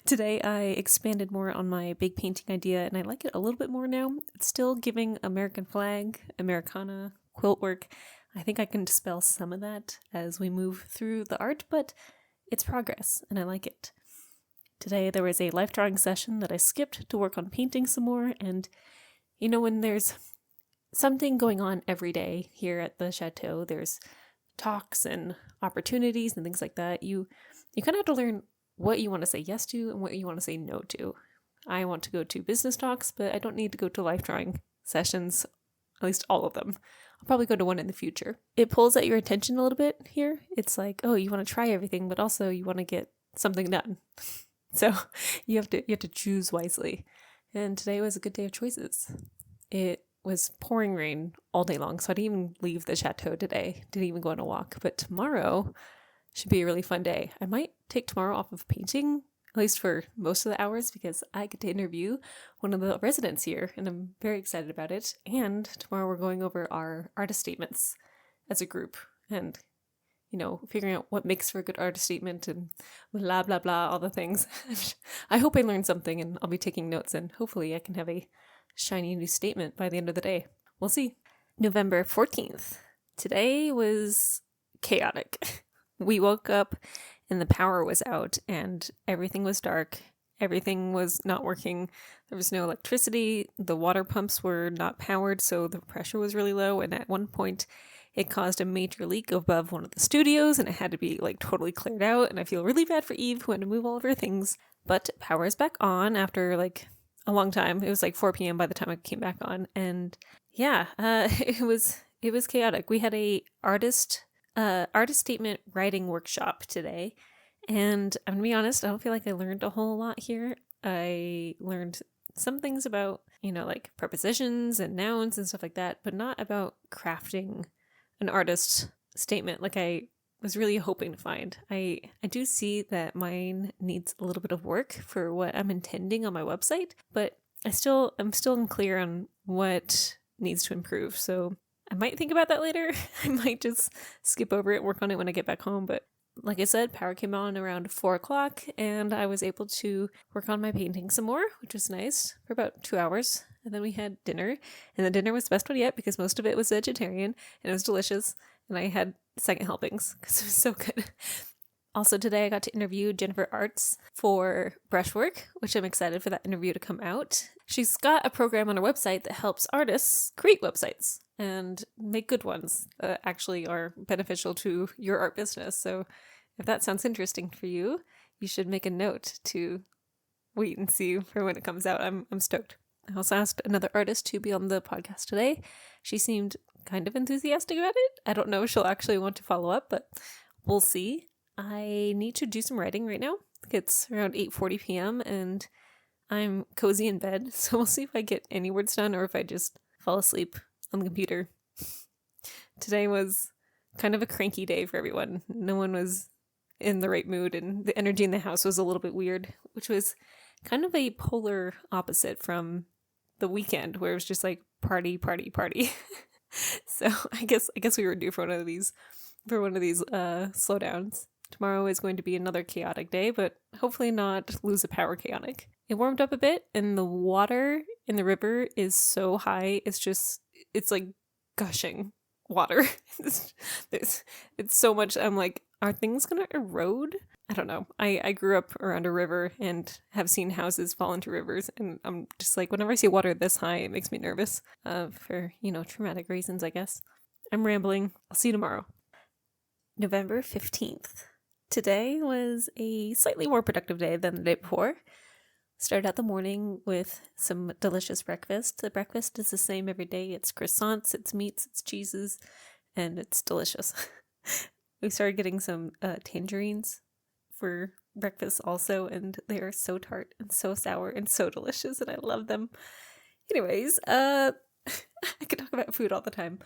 Today I expanded more on my big painting idea, and I like it a little bit more now. It's still giving American flag, Americana, quilt work. I think I can dispel some of that as we move through the art, but it's progress, and I like it. Today there was a life drawing session that I skipped to work on painting some more, and when there's something going on every day here at the Chateau, there's talks and opportunities and things like that. You kind of have to learn what you want to say yes to and what you want to say no to. I want to go to business talks, but I don't need to go to life drawing sessions, at least all of them. I'll probably go to one in the future. It pulls at your attention a little bit here. It's like, oh, you want to try everything, but also you want to get something done. So you have to choose wisely. And today was a good day of choices. It was pouring rain all day long, so I didn't even leave the Chateau today. Didn't even go on a walk. But tomorrow should be a really fun day. I might take tomorrow off of painting, at least for most of the hours, because I get to interview one of the residents here, and I'm very excited about it. And tomorrow we're going over our artist statements as a group, and figuring out what makes for a good artist statement and blah blah blah, all the things. I hope I learned something, and I'll be taking notes, and hopefully I can have a shiny new statement by the end of the day. We'll see. November 14th. Today was chaotic. We woke up and the power was out and everything was dark. Everything was not working. There was no electricity. The water pumps were not powered, so the pressure was really low. And at one point, it caused a major leak above one of the studios, and it had to be totally cleared out. And I feel really bad for Eve, who had to move all of her things. But power is back on after a long time. It was 4 p.m. by the time I came back on, and yeah, it was chaotic. We had a artist statement writing workshop today, and I'm gonna be honest, I don't feel like I learned a whole lot here. I learned some things about prepositions and nouns and stuff like that, but not about crafting an artist statement like I was really hoping to find. I do see that mine needs a little bit of work for what I'm intending on my website, but I'm still unclear on what needs to improve. So I might think about that later. I might just skip over it, work on it when I get back home. But like I said, power came on around 4 o'clock, and I was able to work on my painting some more, which was nice, for about 2 hours. And then we had dinner, and the dinner was the best one yet because most of it was vegetarian, and it was delicious. And I had second helpings because it was so good. Also today I got to interview Jennifer Arts for Brushwork, which I'm excited for that interview to come out. She's got a program on her website that helps artists create websites and make good ones that actually are beneficial to your art business. So if that sounds interesting for you, you should make a note to wait and see for when it comes out. I'm stoked. I also asked another artist to be on the podcast today. She seemed kind of enthusiastic about it. I don't know if she'll actually want to follow up, but we'll see. I need to do some writing right now. It's around 8:40 p.m. and I'm cozy in bed, so we'll see if I get any words done or if I just fall asleep on the computer. Today was kind of a cranky day for everyone. No one was in the right mood, and the energy in the house was a little bit weird, which was kind of a polar opposite from the weekend where it was just party, party, party. So I guess we were due for one of these slowdowns. Tomorrow is going to be another chaotic day, but hopefully not lose the power chaotic. It warmed up a bit, and the water in the river is so high. It's gushing water. it's so much. I'm like, are things gonna erode? I don't know. I grew up around a river and have seen houses fall into rivers, and I'm just whenever I see water this high, it makes me nervous for, traumatic reasons, I guess. I'm rambling. I'll see you tomorrow. November 15th. Today was a slightly more productive day than the day before. Started out the morning with some delicious breakfast. The breakfast is the same every day. It's croissants, it's meats, it's cheeses, and it's delicious. We started getting some tangerines for breakfast also, and they are so tart and so sour and so delicious, and I love them. Anyways, I could talk about food all the time.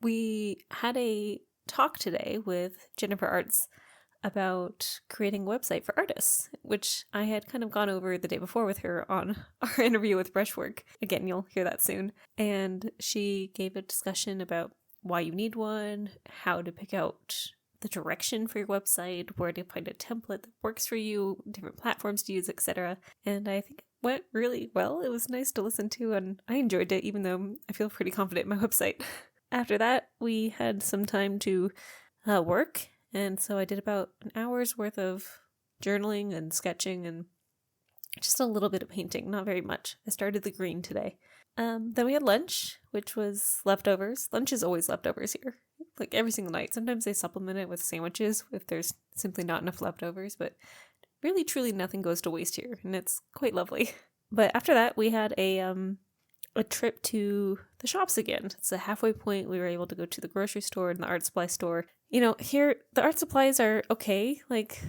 We had a talk today with Jennifer Arts about creating a website for artists, which I had kind of gone over the day before with her on our interview with Brushwork. Again, you'll hear that soon. And she gave a discussion about why you need one, how to pick out the direction for your website, where to find a template that works for you, different platforms to use, etc. And I think it went really well. It was nice to listen to, and I enjoyed it, even though I feel pretty confident in my website. After that, we had some time to work, and so I did about an hour's worth of journaling and sketching and just a little bit of painting, not very much. I started the green today. Then we had lunch, which was leftovers. Lunch is always leftovers here, like every single night. Sometimes they supplement it with sandwiches if there's simply not enough leftovers, but really, truly nothing goes to waste here, and it's quite lovely. But after that, we had a trip to the shops again. It's a halfway point. We were able to go to the grocery store and the art supply store. You know, here, the art supplies are okay. Like,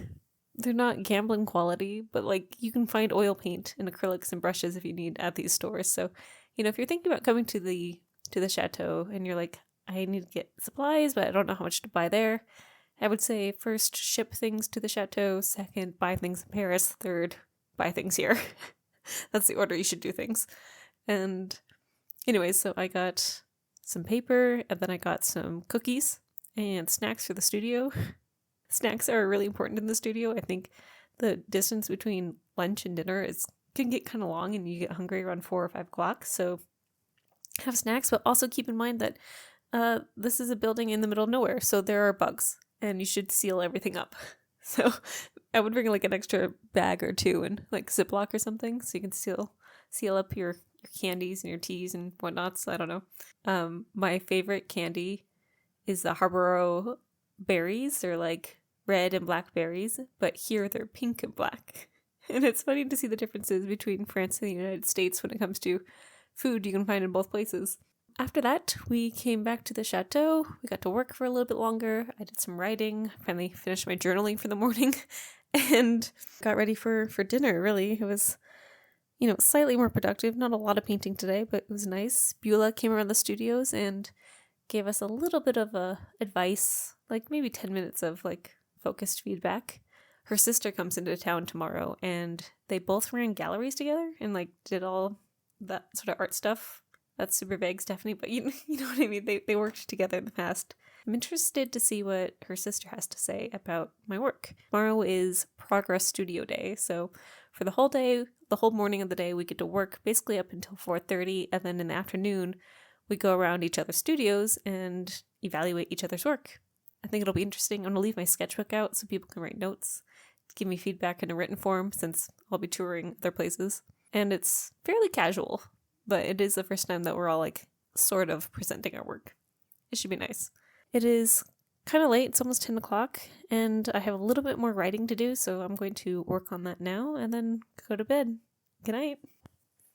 they're not gambling quality, but, like, you can find oil paint and acrylics and brushes if you need at these stores. So, you know, if you're thinking about coming to the Chateau and you're like, I need to get supplies, but I don't know how much to buy there, I would say first, ship things to the Chateau. Second, buy things in Paris. Third, buy things here. That's the order you should do things. And anyways, so I got some paper, and then I got some cookies and snacks for the studio. Snacks are really important in the studio. I think the distance between lunch and dinner can get kind of long, and you get hungry around 4 or 5 o'clock. So have snacks, but also keep in mind that this is a building in the middle of nowhere, so there are bugs, and you should seal everything up. So I would bring like an extra bag or two and like Ziploc or something, so you can seal up your candies and your teas and whatnots. I don't know. My favorite candy is the Harborough berries. They're like red and black berries, but here they're pink and black. And it's funny to see the differences between France and the United States when it comes to food you can find in both places. After that, we came back to the Chateau. We got to work for a little bit longer. I did some writing, finally finished my journaling for the morning, and got ready for dinner, really. It was, you know, slightly more productive. Not a lot of painting today, but it was nice. Beulah came around the studios and gave us a little bit of advice, like maybe 10 minutes of like focused feedback. Her sister comes into town tomorrow, and they both ran galleries together and like did all that sort of art stuff. That's super vague, Stephanie, but you know what I mean? They worked together in the past. I'm interested to see what her sister has to say about my work. Tomorrow is Progress Studio Day, so for the whole day, the whole morning of the day, we get to work basically up until 4:30, and then in the afternoon, we go around each other's studios and evaluate each other's work. I think it'll be interesting. I'm going to leave my sketchbook out so people can write notes, give me feedback in a written form since I'll be touring other places. And it's fairly casual, but it is the first time that we're all like sort of presenting our work. It should be nice. It is kind of late. It's almost 10 o'clock, and I have a little bit more writing to do, so I'm going to work on that now and then go to bed. Good night.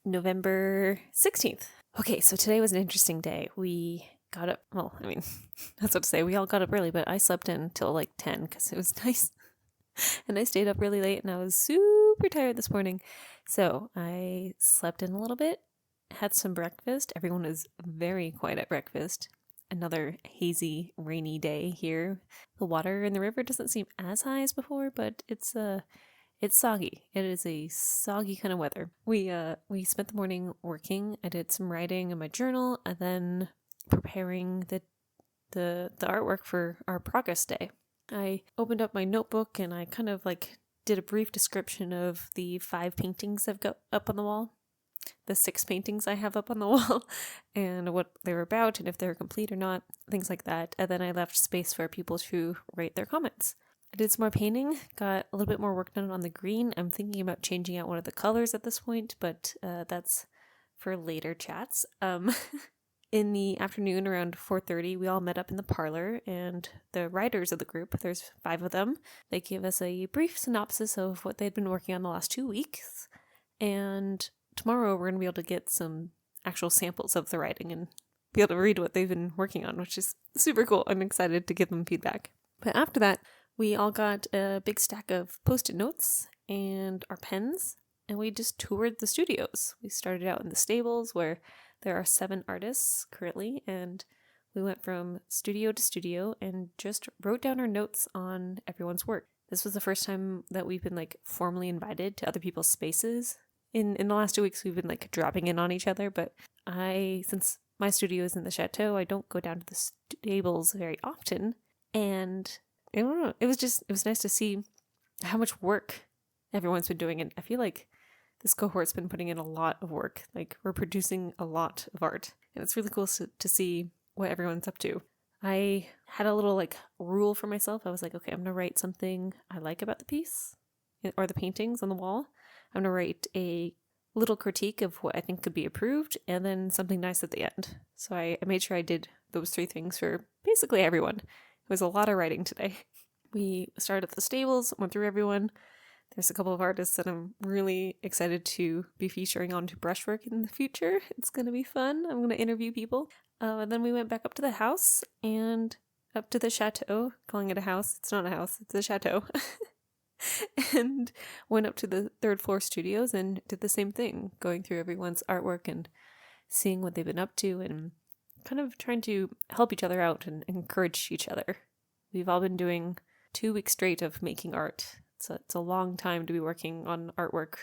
November 16th. Okay, so today was an interesting day. We got up, well, I mean, that's what to say. We all got up early, but I slept in till like 10 because it was nice. And I stayed up really late, and I was super tired this morning. So I slept in a little bit, had some breakfast. Everyone was very quiet at breakfast. Another hazy, rainy day here. The water in the river doesn't seem as high as before, but it's soggy. It is a soggy kind of weather. We spent the morning working. I did some writing in my journal, and then preparing the artwork for our progress day. I opened up my notebook and I kind of like did a brief description of the 5 paintings I've got up on the wall, the 6 paintings I have up on the wall, and what they were about and if they were complete or not, things like that. And then I left space for people to write their comments. I did some more painting, got a little bit more work done on the green. I'm thinking about changing out one of the colors at this point, but that's for later chats. In the afternoon around 4:30, we all met up in the parlor, and the writers of the group, there's 5 of them, they gave us a brief synopsis of what they'd been working on the last 2 weeks. And tomorrow we're going to be able to get some actual samples of the writing and be able to read what they've been working on, which is super cool. I'm excited to give them feedback. But after that, we all got a big stack of Post-it notes and our pens, and we just toured the studios. We started out in the stables where there are 7 artists currently, and we went from studio to studio and just wrote down our notes on everyone's work. This was the first time that we've been like formally invited to other people's spaces. In the last 2 weeks, we've been like dropping in on each other, but since my studio is in the Chateau, I don't go down to the stables very often. And I don't know, it was nice to see how much work everyone's been doing. And I feel like this cohort's been putting in a lot of work. Like, we're producing a lot of art, and it's really cool to see what everyone's up to. I had a little like rule for myself. I was like, okay, I'm gonna write something I like about the piece or the paintings on the wall. I'm gonna write a little critique of what I think could be improved, and then something nice at the end. So I made sure I did those 3 things for basically everyone. It was a lot of writing today. We started at the stables, went through everyone. There's a couple of artists that I'm really excited to be featuring onto brushwork in the future. It's going to be fun. I'm going to interview people. And then we went back up to the house and up to the Chateau, calling it a house. It's not a house, it's a Chateau. And went up to the 3rd floor studios and did the same thing, going through everyone's artwork and seeing what they've been up to and kind of trying to help each other out and encourage each other. We've all been doing 2 weeks straight of making art. It's a long time to be working on artwork.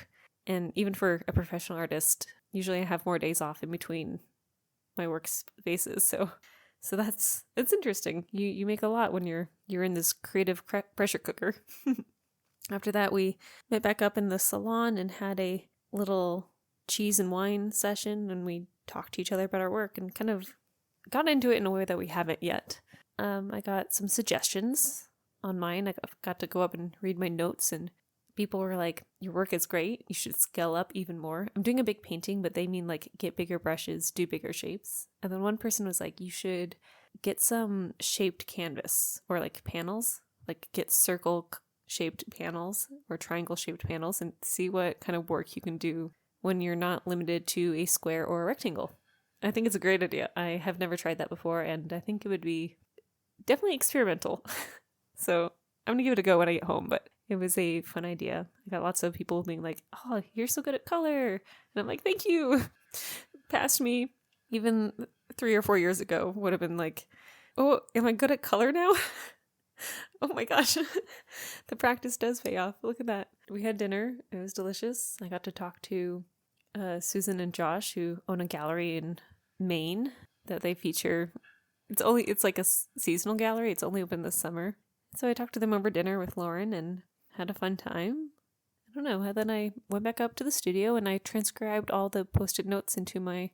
And even for a professional artist, usually I have more days off in between my workspaces. So it's interesting. You make a lot when you're in this creative pressure cooker. After that, we met back up in the salon and had a little cheese and wine session, and we talked to each other about our work and kind of got into it in a way that we haven't yet. I got some suggestions on mine. I got to go up and read my notes, and people were like, your work is great. You should scale up even more. I'm doing a big painting, but they mean like get bigger brushes, do bigger shapes. And then one person was like, you should get some shaped canvas or like panels, like get circle shaped panels or triangle shaped panels and see what kind of work you can do when you're not limited to a square or a rectangle. I think it's a great idea. I have never tried that before, and I think it would be definitely experimental. So I'm going to give it a go when I get home, but it was a fun idea. I got lots of people being like, oh, you're so good at color. And I'm like, thank you. Past me, even 3 or 4 years ago, would have been like, oh, am I good at color now? Oh my gosh. The practice does pay off. Look at that. We had dinner. It was delicious. I got to talk to Susan and Josh, who own a gallery in Maine that they feature. It's like a seasonal gallery. It's only open this summer. So I talked to them over dinner with Lauren and had a fun time. I don't know. And then I went back up to the studio and I transcribed all the post-it notes into my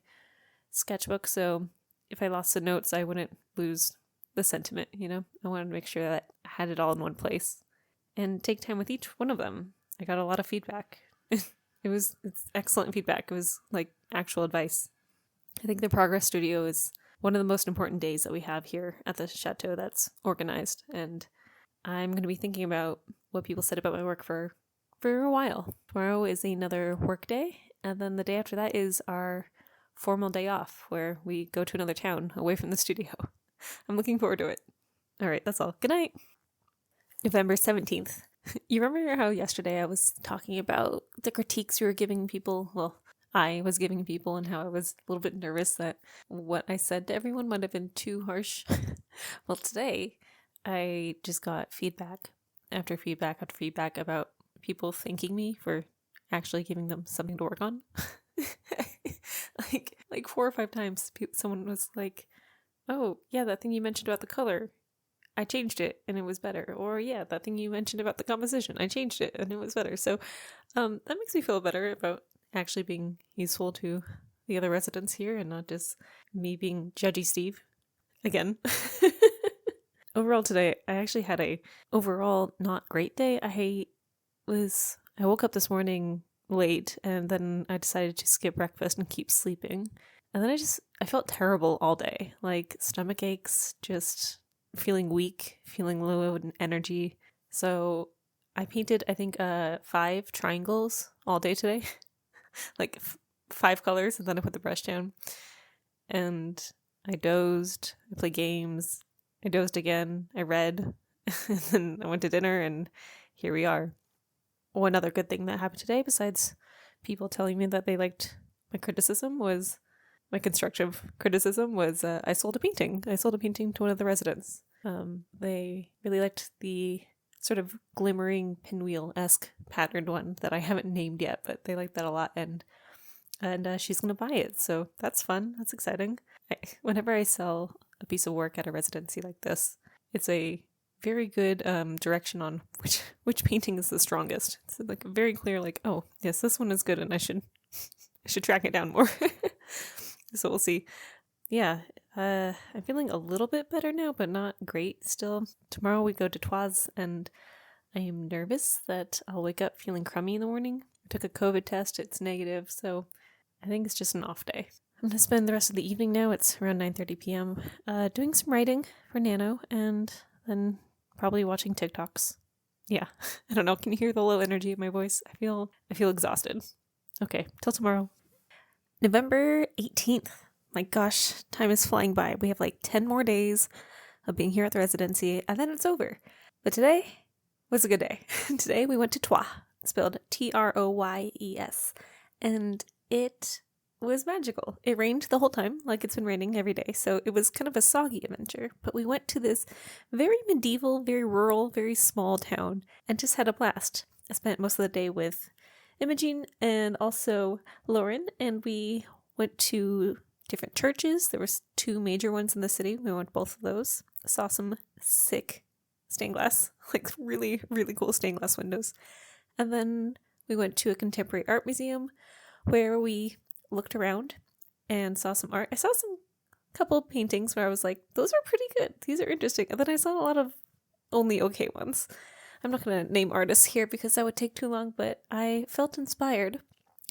sketchbook. So if I lost the notes, I wouldn't lose the sentiment, you know? I wanted to make sure that I had it all in one place and take time with each one of them. I got a lot of feedback. It's excellent feedback. It was like actual advice. I think the Progress Studio is one of the most important days that we have here at the Chateau that's organized, and I'm going to be thinking about what people said about my work for a while. Tomorrow is another work day, and then the day after that is our formal day off where we go to another town away from the studio. I'm looking forward to it. All right, that's all. Good night. November 17th. You remember how yesterday I was talking about the critiques we were giving people? Well, I was giving people, and how I was a little bit nervous that what I said to everyone might have been too harsh. Well, today I just got feedback after feedback after feedback about people thanking me for actually giving them something to work on. like 4 or 5 times someone was like, oh yeah, that thing you mentioned about the color, I changed it and it was better. Or yeah, that thing you mentioned about the composition, I changed it and it was better. So that makes me feel better about actually being useful to the other residents here and not just me being judgy Steve again. Overall today, I actually had a overall not great day. I woke up this morning late and then I decided to skip breakfast and keep sleeping. And then I felt terrible all day. Like stomach aches, just feeling weak, feeling low in energy. So I painted, I think, 5 triangles all day today. Like 5 colors, and then I put the brush down. And I dozed, I played games, I dozed again, I read, and then I went to dinner, and here we are. One other good thing that happened today, besides people telling me that they liked my constructive criticism was I sold a painting. I sold a painting to one of the residents. They really liked the sort of glimmering pinwheel-esque patterned one that I haven't named yet, but they liked that a lot, and she's going to buy it. So that's fun. That's exciting. Whenever I sell a piece of work at a residency like this, it's a very good direction on which painting is the strongest. It's like very clear, like, oh yes, this one is good, and I should track it down more. So we'll see. Yeah, I'm feeling a little bit better now, but not great still. Tomorrow we go to Troyes, and I am nervous that I'll wake up feeling crummy in the morning. I took a COVID test, it's negative, so I think it's just an off day. I'm going to spend the rest of the evening now, it's around 9:30 p.m., doing some writing for Nano, and then probably watching TikToks. Yeah, I don't know, can you hear the low energy of my voice? I feel exhausted. Okay, till tomorrow. November 18th. My gosh, time is flying by. We have like 10 more days of being here at the residency, and then it's over. But today was a good day. Today we went to Troyes, spelled Troyes, and it was magical. It rained the whole time, like it's been raining every day, so it was kind of a soggy adventure. But we went to this very medieval, very rural, very small town, and just had a blast. I spent most of the day with Imogen and also Lauren, and we went to different churches. There was 2 major ones in the city. We went to both of those. Saw some sick stained glass, like really, really cool stained glass windows. And then we went to a contemporary art museum where we looked around and saw some art. I saw some couple of paintings where I was like, those are pretty good. These are interesting. And then I saw a lot of only okay ones. I'm not going to name artists here because that would take too long, but I felt inspired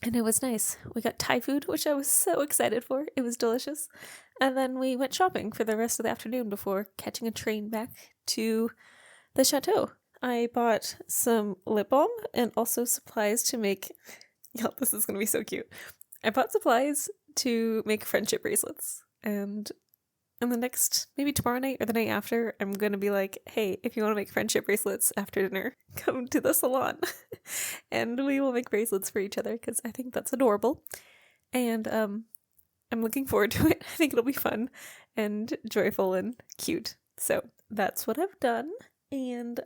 and it was nice. We got Thai food, which I was so excited for. It was delicious. And then we went shopping for the rest of the afternoon before catching a train back to the Chateau. I bought some lip balm and also supplies to make... this is going to be so cute. I bought supplies to make friendship bracelets. And the next, maybe tomorrow night or the night after, I'm going to be like, hey, if you want to make friendship bracelets after dinner, come to the salon. And we will make bracelets for each other because I think that's adorable. And I'm looking forward to it. I think it'll be fun and joyful and cute. So that's what I've done. And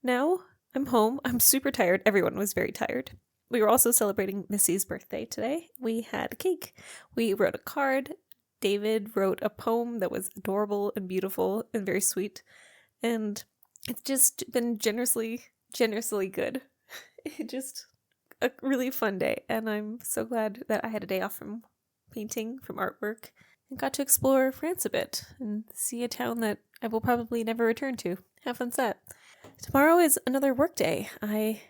now I'm home. I'm super tired. Everyone was very tired. We were also celebrating Missy's birthday today. We had a cake. We wrote a card. David wrote a poem that was adorable and beautiful and very sweet. And it's just been generously good. Just a really fun day. And I'm so glad that I had a day off from painting, from artwork, and got to explore France a bit and see a town that I will probably never return to. Have fun with that. Tomorrow is another work day. I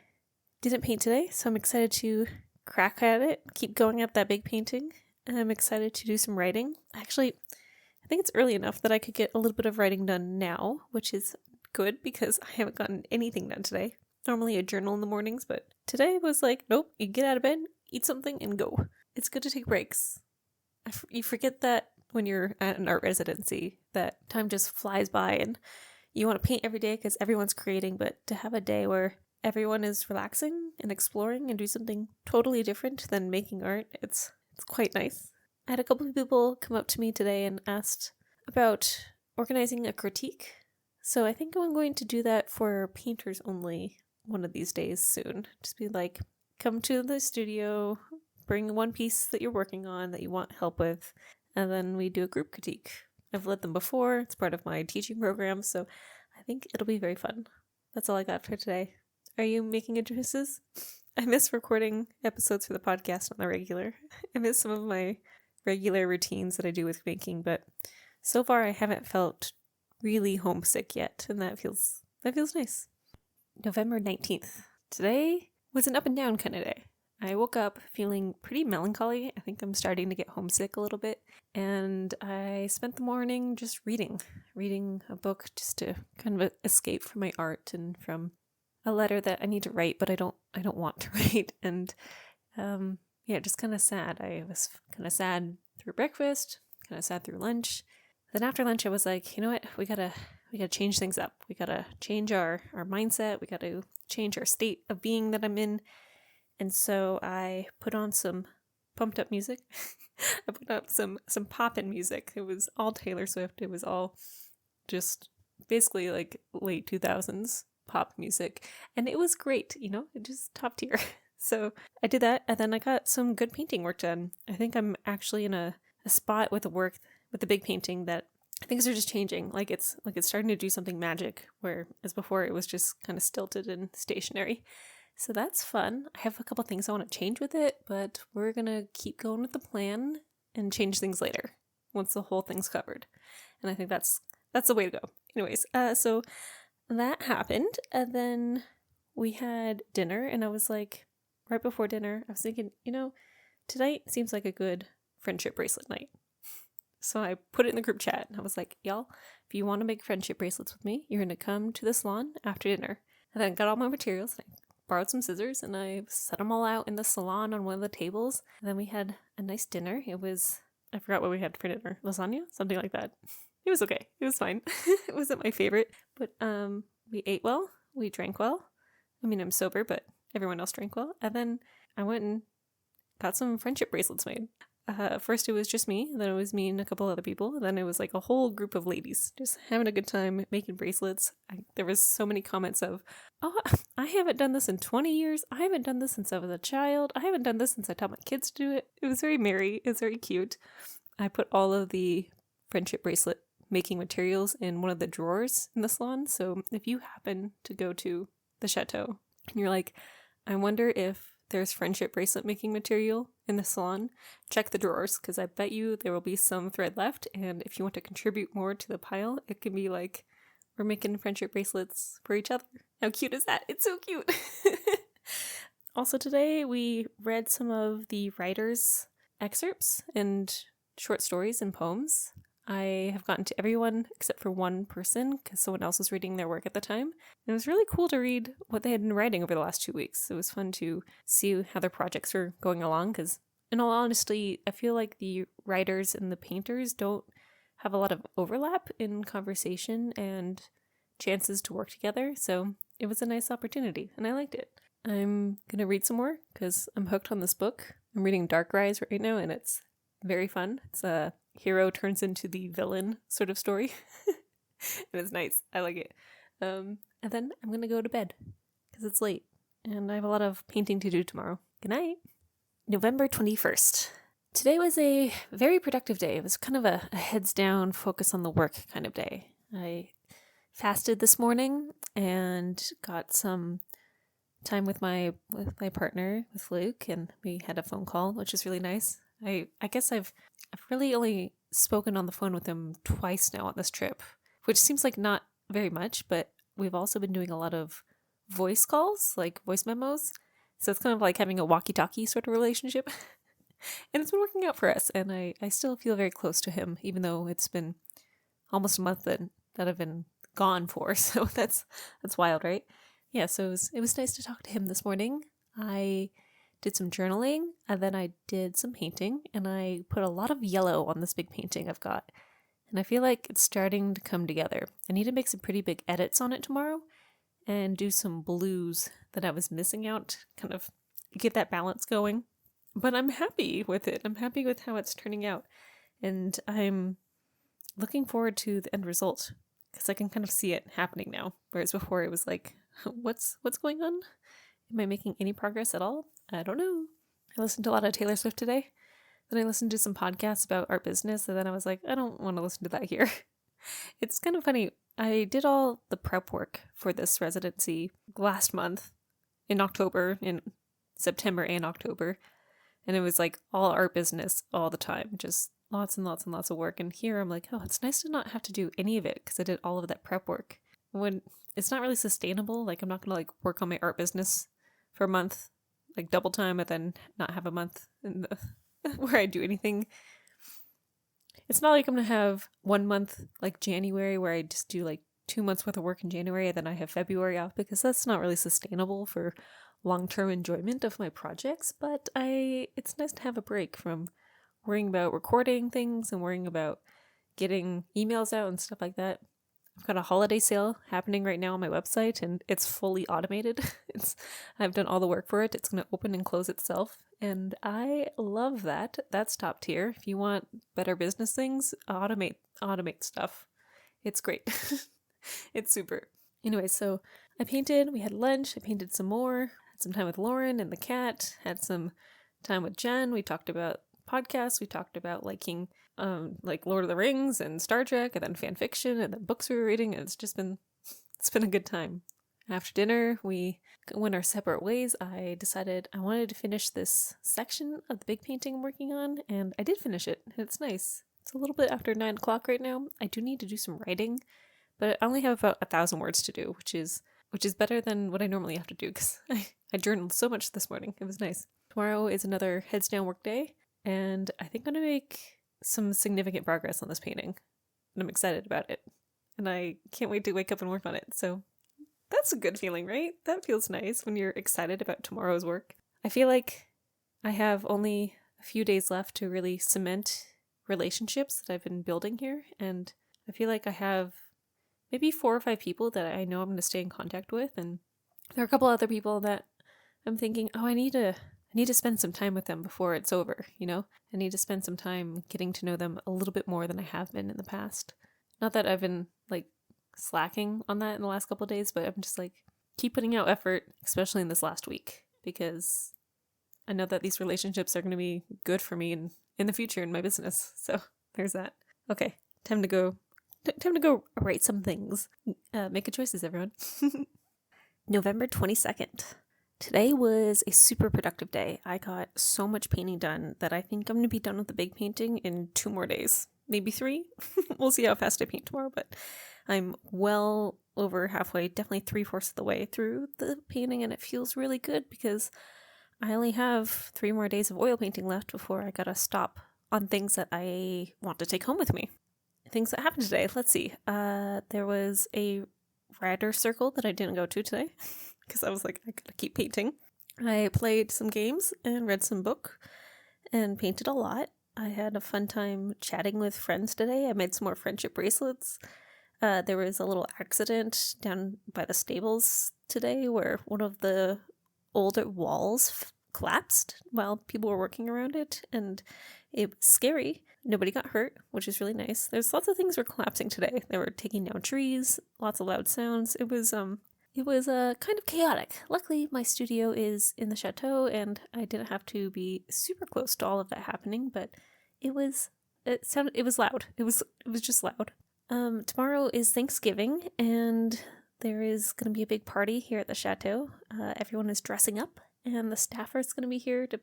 didn't paint today, so I'm excited to crack at it, keep going at that big painting. And I'm excited to do some writing. Actually, I think it's early enough that I could get a little bit of writing done now, which is good because I haven't gotten anything done today. Normally I journal in the mornings, but today was like, nope, you get out of bed, eat something, and go. It's good to take breaks. You forget that when you're at an art residency, that time just flies by and you want to paint every day because everyone's creating, but to have a day where everyone is relaxing and exploring and do something totally different than making art, it's quite nice. I had a couple of people come up to me today and asked about organizing a critique. So I think I'm going to do that for painters only one of these days soon. Just be like, come to the studio, bring one piece that you're working on that you want help with, and then we do a group critique. I've led them before. It's part of my teaching program, so I think it'll be very fun. That's all I got for today. Are you making advances? I miss recording episodes for the podcast on the regular. I miss some of my regular routines that I do with making, but so far I haven't felt really homesick yet, and that feels nice. November 19th. Today was an up and down kind of day. I woke up feeling pretty melancholy. I think I'm starting to get homesick a little bit, and I spent the morning just reading a book just to kind of escape from my art and from a letter that I need to write, but I don't want to write. And just kind of sad. I was kind of sad through breakfast, kind of sad through lunch. Then after lunch, I was like, you know what? We gotta change things up. We gotta change our mindset. We gotta change our state of being that I'm in. And so I put on some pumped up music. I put up some poppin' music. It was all Taylor Swift. It was all just basically like late 2000s pop music. And it was great, just top tier. So I did that, and then I got some good painting work done. I think I'm actually in a spot with the big painting that things are just changing. Like it's starting to do something magic, where as before it was just kind of stilted and stationary. So that's fun. I have a couple things I want to change with it, but we're gonna keep going with the plan and change things later once the whole thing's covered. And I think that's the way to go. Anyways, so that happened, and then we had dinner, and I was like, right before dinner, I was thinking, tonight seems like a good friendship bracelet night. So I put it in the group chat, and I was like, y'all, if you want to make friendship bracelets with me, you're going to come to the salon after dinner. And then I got all my materials, and I borrowed some scissors, and I set them all out in the salon on one of the tables. And then we had a nice dinner. It was, I forgot what we had for dinner. Lasagna? Something like that. It was okay. It was fine. It wasn't my favorite. But we ate well. We drank well. I mean, I'm sober, but everyone else drank well. And then I went and got some friendship bracelets made. First it was just me, then it was me and a couple other people, then it was like a whole group of ladies just having a good time making bracelets. There was so many comments of, oh, I haven't done this in 20 years, I haven't done this since I was a child, I haven't done this since I taught my kids to do it. It was very merry, it was very cute. I put all of the friendship bracelet making materials in one of the drawers in the salon, so if you happen to go to the Chateau and you're like, I wonder if there's friendship bracelet making material in the salon, check the drawers, because I bet you there will be some thread left, and if you want to contribute more to the pile, it can be like, we're making friendship bracelets for each other. How cute is that? It's so cute! Also today, we read some of the writers' excerpts and short stories and poems. I have gotten to everyone except for one person, because someone else was reading their work at the time. And it was really cool to read what they had been writing over the last 2 weeks. It was fun to see how their projects were going along, because in all honesty, I feel like the writers and the painters don't have a lot of overlap in conversation and chances to work together, so it was a nice opportunity, and I liked it. I'm going to read some more, because I'm hooked on this book. I'm reading Dark Rise right now, and it's very fun. It's a hero turns into the villain sort of story. And it's nice. I like it. And then I'm going to go to bed because it's late and I have a lot of painting to do tomorrow. Good night. November 21st. Today was a very productive day. It was kind of a heads down, focus on the work kind of day. I fasted this morning and got some time with my partner, with Luke, and we had a phone call, which is really nice. I guess I've really only spoken on the phone with him twice now on this trip, which seems like not very much, but we've also been doing a lot of voice calls, like voice memos. So it's kind of like having a walkie-talkie sort of relationship. And it's been working out for us, and I still feel very close to him, even though it's been almost a month that I've been gone for. So that's wild, right? Yeah, so it was nice to talk to him this morning. I did some journaling, and then I did some painting, and I put a lot of yellow on this big painting I've got. And I feel like it's starting to come together. I need to make some pretty big edits on it tomorrow and do some blues that I was missing out, kind of get that balance going. But I'm happy with it. I'm happy with how it's turning out. And I'm looking forward to the end result because I can kind of see it happening now. Whereas before it was like, what's going on? Am I making any progress at all? I don't know. I listened to a lot of Taylor Swift today. Then I listened to some podcasts about art business, and then I was like, I don't want to listen to that here. It's kind of funny. I did all the prep work for this residency last month in October, in September and October. And it was like all art business all the time, just lots and lots and lots of work. And here I'm like, oh, it's nice to not have to do any of it because I did all of that prep work. When it's not really sustainable, like I'm not going to like work on my art business for a month, like double time, and then not have a month in the where I do anything. It's not like I'm going to have 1 month like January where I just do like 2 months worth of work in January and then I have February off, because that's not really sustainable for long-term enjoyment of my projects. But it's nice to have a break from worrying about recording things and worrying about getting emails out and stuff like that. I've got a holiday sale happening right now on my website, and it's fully automated. I've done all the work for it. It's going to open and close itself, and I love that. That's top tier. If you want better business things, automate stuff. It's great. It's super. Anyway, so I painted, we had lunch, I painted some more, had some time with Lauren and the cat, had some time with Jen. We talked about podcasts, we talked about liking like Lord of the Rings and Star Trek, and then fan fiction, and then books we were reading, and it's been a good time. After dinner, we went our separate ways. I decided I wanted to finish this section of the big painting I'm working on, and I did finish it, and it's nice. It's a little bit after 9 o'clock right now. I do need to do some writing, but I only have about 1,000 words to do, which is better than what I normally have to do, because I journaled so much this morning. It was nice. Tomorrow is another heads down work day, and I think I'm going to make some significant progress on this painting, and I'm excited about it, and I can't wait to wake up and work on it. So that's a good feeling, right? That feels nice when you're excited about tomorrow's work. I feel like I have only a few days left to really cement relationships that I've been building here, and I feel like I have maybe 4 or 5 people that I know I'm going to stay in contact with, and there are a couple other people that I'm thinking, oh, I need to spend some time with them before it's over, you know? I need to spend some time getting to know them a little bit more than I have been in the past. Not that I've been like slacking on that in the last couple of days, but I'm just like, keep putting out effort, especially in this last week, because I know that these relationships are going to be good for me in the future in my business. So there's that. Okay, time to go write some things. Make good choices, everyone. November 22nd. Today was a super productive day. I got so much painting done that I think I'm going to be done with the big painting in 2 more days. Maybe 3. We'll see how fast I paint tomorrow, but I'm well over halfway, definitely 3/4 of the way through the painting, and it feels really good because I only have 3 more days of oil painting left before I gotta stop on things that I want to take home with me. Things that happened today. Let's see. There was a writer circle that I didn't go to today because I was like, I gotta keep painting. I played some games and read some book and painted a lot. I had a fun time chatting with friends today. I made some more friendship bracelets. There was a little accident down by the stables today where one of the older walls collapsed while people were working around it, and it was scary. Nobody got hurt, which is really nice. There's lots of things were collapsing today. They were taking down trees, lots of loud sounds. It was kind of chaotic. Luckily, my studio is in the Chateau, and I didn't have to be super close to all of that happening. But it was loud. It was just loud. Tomorrow is Thanksgiving, and there is going to be a big party here at the Chateau. Everyone is dressing up, and the staff is going to be here to,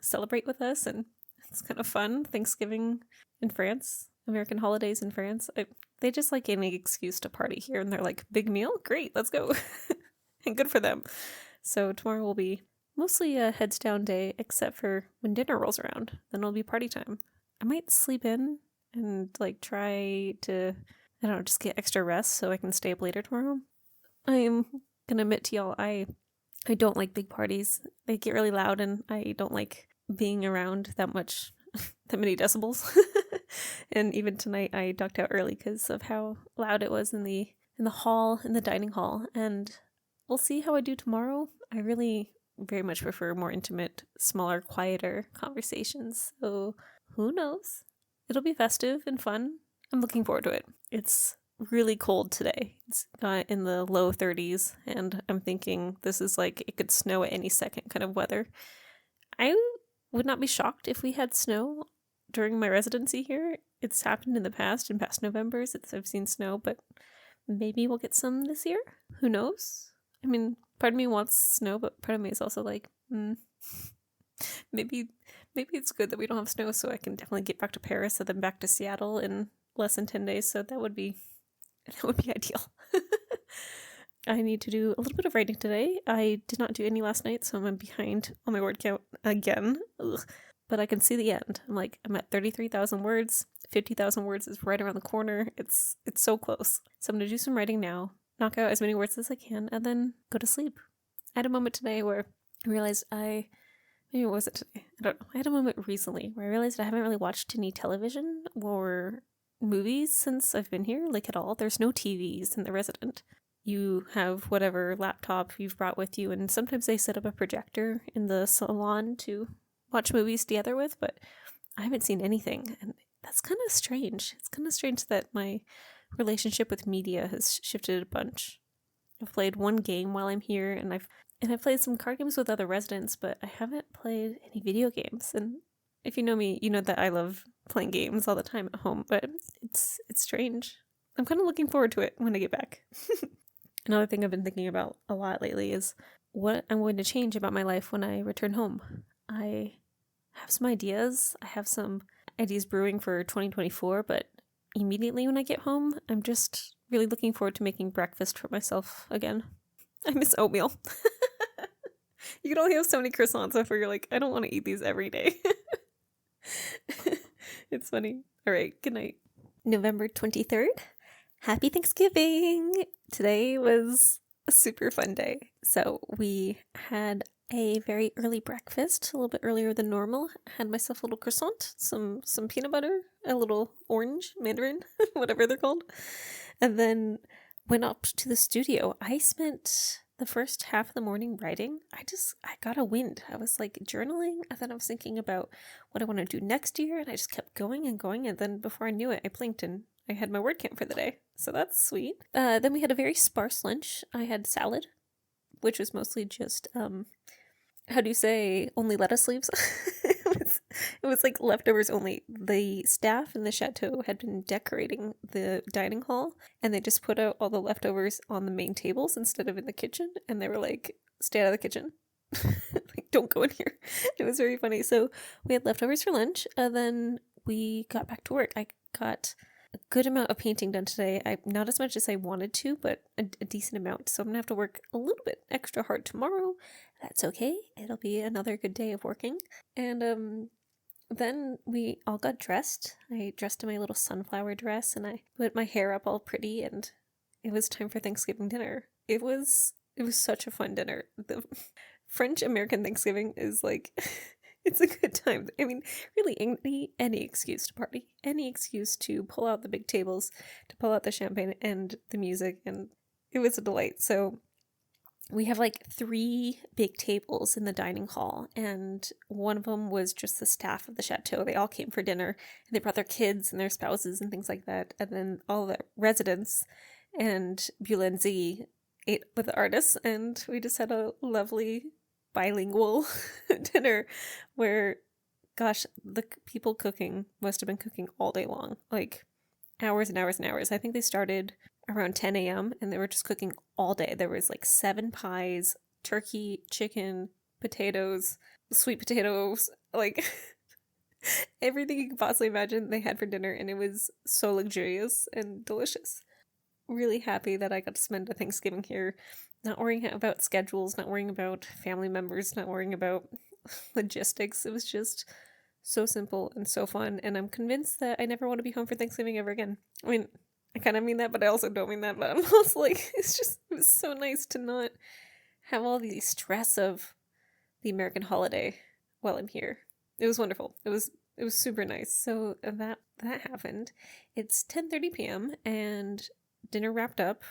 celebrate with us, and it's kind of fun. Thanksgiving in France, American holidays in France. They just like any excuse to party here, and they're like, big meal? Great, let's go. And good for them. So tomorrow will be mostly a heads down day, except for when dinner rolls around. Then it'll be party time. I might sleep in and like try to, I don't know, just get extra rest so I can stay up later tomorrow. I am gonna admit to y'all, I don't like big parties. They get really loud, and I don't like being around that many decibels. And even tonight I ducked out early because of how loud it was in the hall, in the dining hall. And we'll see how I do tomorrow. I really very much prefer more intimate, smaller, quieter conversations. So who knows? It'll be festive and fun. I'm looking forward to it. It's really cold today. It's in the low 30s, and I'm thinking this is like it could snow at any second kind of weather. I would not be shocked if we had snow during my residency here. It's happened in the past, in past Novembers. I've seen snow, but maybe we'll get some this year. Who knows? I mean, part of me wants snow, but part of me is also like, maybe it's good that we don't have snow, so I can definitely get back to Paris and then back to Seattle in less than 10 days. So that would be ideal. I need to do a little bit of writing today. I did not do any last night, so I'm behind on my word count again. Ugh. But I can see the end. I'm at 33,000 words. 50,000 words is right around the corner. It's so close. So I'm going to do some writing now, knock out as many words as I can, and then go to sleep. I had a moment today where I realized maybe what was it today? I don't know. I had a moment recently where I realized I haven't really watched any television or movies since I've been here, like at all. There's no TVs in the resident. You have whatever laptop you've brought with you, and sometimes they set up a projector in the salon to watch movies together with, but I haven't seen anything, and that's kind of strange. It's kind of strange that my relationship with media has shifted a bunch. I've played one game while I'm here, and I've played some card games with other residents, but I haven't played any video games. And if you know me, you know that I love playing games all the time at home, but it's strange. I'm kind of looking forward to it when I get back. Another thing I've been thinking about a lot lately is what I'm going to change about my life when I return home. I have some ideas. I have some ideas brewing for 2024, but immediately when I get home, I'm just really looking forward to making breakfast for myself again. I miss oatmeal. You can only have so many croissants before you're like, I don't want to eat these every day. It's funny. All right, good night. November 23rd. Happy Thanksgiving! Today was a super fun day. So we had a very early breakfast, a little bit earlier than normal. Had myself a little croissant, some peanut butter, a little orange, mandarin, whatever they're called. And then went up to the studio. I spent the first half of the morning writing. I got a wind. I was like journaling, and then I was thinking about what I want to do next year, and I just kept going and going, and then before I knew it, I blinked and I had my word count for the day. So that's sweet. Then we had a very sparse lunch. I had salad, which was mostly just, how do you say, only lettuce leaves? It was like leftovers only. The staff in the chateau had been decorating the dining hall, and they just put out all the leftovers on the main tables instead of in the kitchen, and they were like, stay out of the kitchen. Like, don't go in here. It was very funny. So we had leftovers for lunch, and then we got back to work. I got a good amount of painting done today. Not as much as I wanted to, but a decent amount. So I'm gonna have to work a little bit extra hard tomorrow. That's okay. It'll be another good day of working. And then we all got dressed. I dressed in my little sunflower dress, and I put my hair up all pretty, and it was time for Thanksgiving dinner. It was such a fun dinner. The French American Thanksgiving is like it's a good time. I mean, really, any excuse to party, any excuse to pull out the big tables, to pull out the champagne and the music, and it was a delight. So we have like 3 big tables in the dining hall, and one of them was just the staff of the chateau. They all came for dinner, and they brought their kids and their spouses and things like that. And then all the residents and Beulah and Z ate with the artists, and we just had a lovely bilingual dinner where, gosh, the people cooking must have been cooking all day long, like hours and hours and hours. I think they started around 10 a.m. and they were just cooking all day. There was like 7 pies, turkey, chicken, potatoes, sweet potatoes, like everything you could possibly imagine they had for dinner, and it was so luxurious and delicious. Really happy that I got to spend a Thanksgiving here, not worrying about schedules, not worrying about family members, not worrying about logistics. It was just so simple and so fun, and I'm convinced that I never want to be home for Thanksgiving ever again. I mean, I kind of mean that, but I also don't mean that, but I'm also like, it was so nice to not have all the stress of the American holiday while I'm here. It was wonderful. It was super nice. So that happened. It's 10:30 p.m. and dinner wrapped up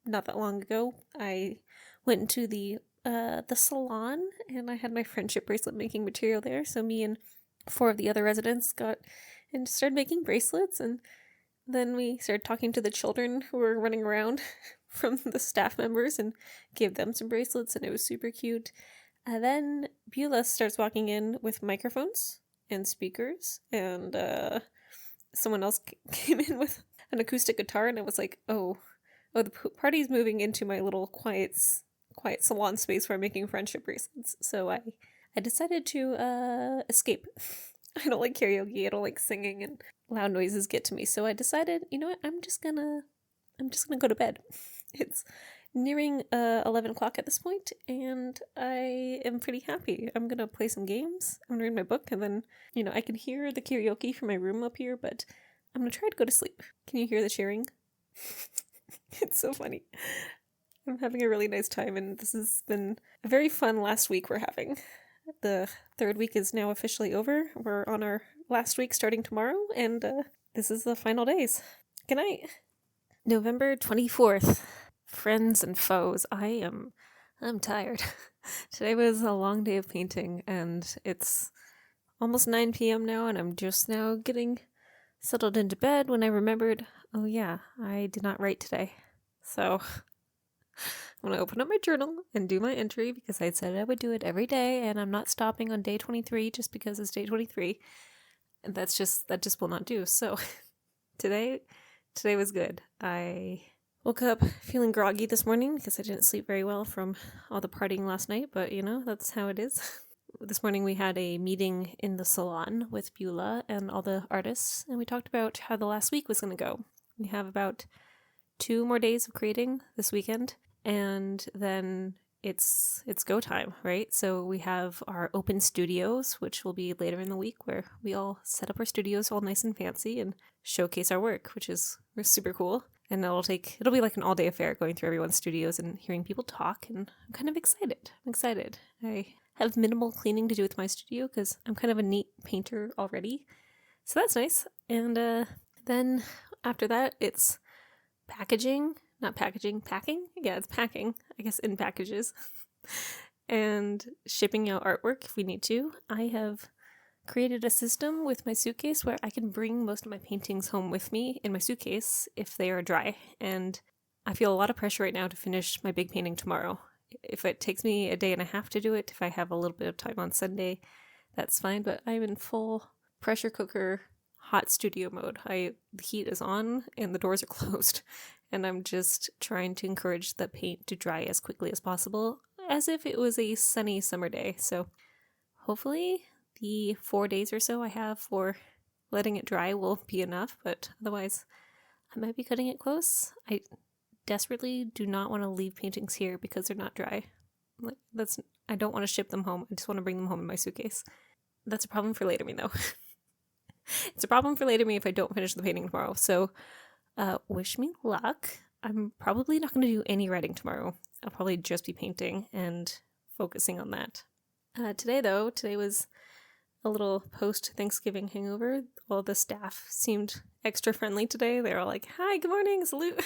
not that long ago. I went into the salon, and I had my friendship bracelet making material there. So me and 4 of the other residents got and started making bracelets, and then we started talking to the children who were running around from the staff members and gave them some bracelets, and it was super cute. And then Beulah starts walking in with microphones and speakers, and someone else came in with an acoustic guitar, and it was like, oh, the party's moving into my little quiet salon space where I'm making friendship bracelets. So I decided to escape. I don't like karaoke. I don't like singing, and loud noises get to me. So I decided, you know what? I'm just gonna go to bed. It's nearing 11 o'clock at this point, and I am pretty happy. I'm gonna play some games. I'm gonna read my book, and then, you know, I can hear the karaoke from my room up here, but I'm gonna try to go to sleep. Can you hear the cheering? It's so funny. I'm having a really nice time, and this has been a very fun last week we're having. The 3rd week is now officially over. We're on our last week starting tomorrow, and This is the final days. Good night. November 24th. Friends and foes. I'm tired. Today was a long day of painting, and it's almost 9 p.m. now, and I'm just now getting settled into bed when I remembered, oh yeah, I did not write today. So I'm going to open up my journal and do my entry because I said I would do it every day, and I'm not stopping on day 23 just because it's day 23. And that just will not do. So today was good. I woke up feeling groggy this morning because I didn't sleep very well from all the partying last night, but that's how it is. This morning we had a meeting in the salon with Beulah and all the artists, and we talked about how the last week was going to go. We have about 2 more days of creating this weekend, and then it's go time, right? So we have our open studios, which will be later in the week, where we all set up our studios all nice and fancy and showcase our work, which is super cool. And it'll be like an all-day affair going through everyone's studios and hearing people talk, and I'm kind of excited. I have minimal cleaning to do with my studio because I'm kind of a neat painter already. So that's nice. And then after that, it's packing. Yeah, it's packing, I guess, in packages. And shipping out artwork if we need to. I have created a system with my suitcase where I can bring most of my paintings home with me in my suitcase if they are dry. And I feel a lot of pressure right now to finish my big painting tomorrow. If it takes me a day and a half to do it, if I have a little bit of time on Sunday, that's fine. But I'm in full pressure cooker hot studio mode. The heat is on and the doors are closed. And I'm just trying to encourage the paint to dry as quickly as possible, as if it was a sunny summer day. So hopefully the 4 days or so I have for letting it dry will be enough, but otherwise I might be cutting it close. I desperately do not want to leave paintings here because they're not dry. I don't want to ship them home. I just want to bring them home in my suitcase. That's a problem for later me though. It's a problem for later me if I don't finish the painting tomorrow. So wish me luck. I'm probably not going to do any writing tomorrow. I'll probably just be painting and focusing on that. Today was a little post-Thanksgiving hangover. All the staff seemed extra friendly today. They're all like, hi, good morning, salute.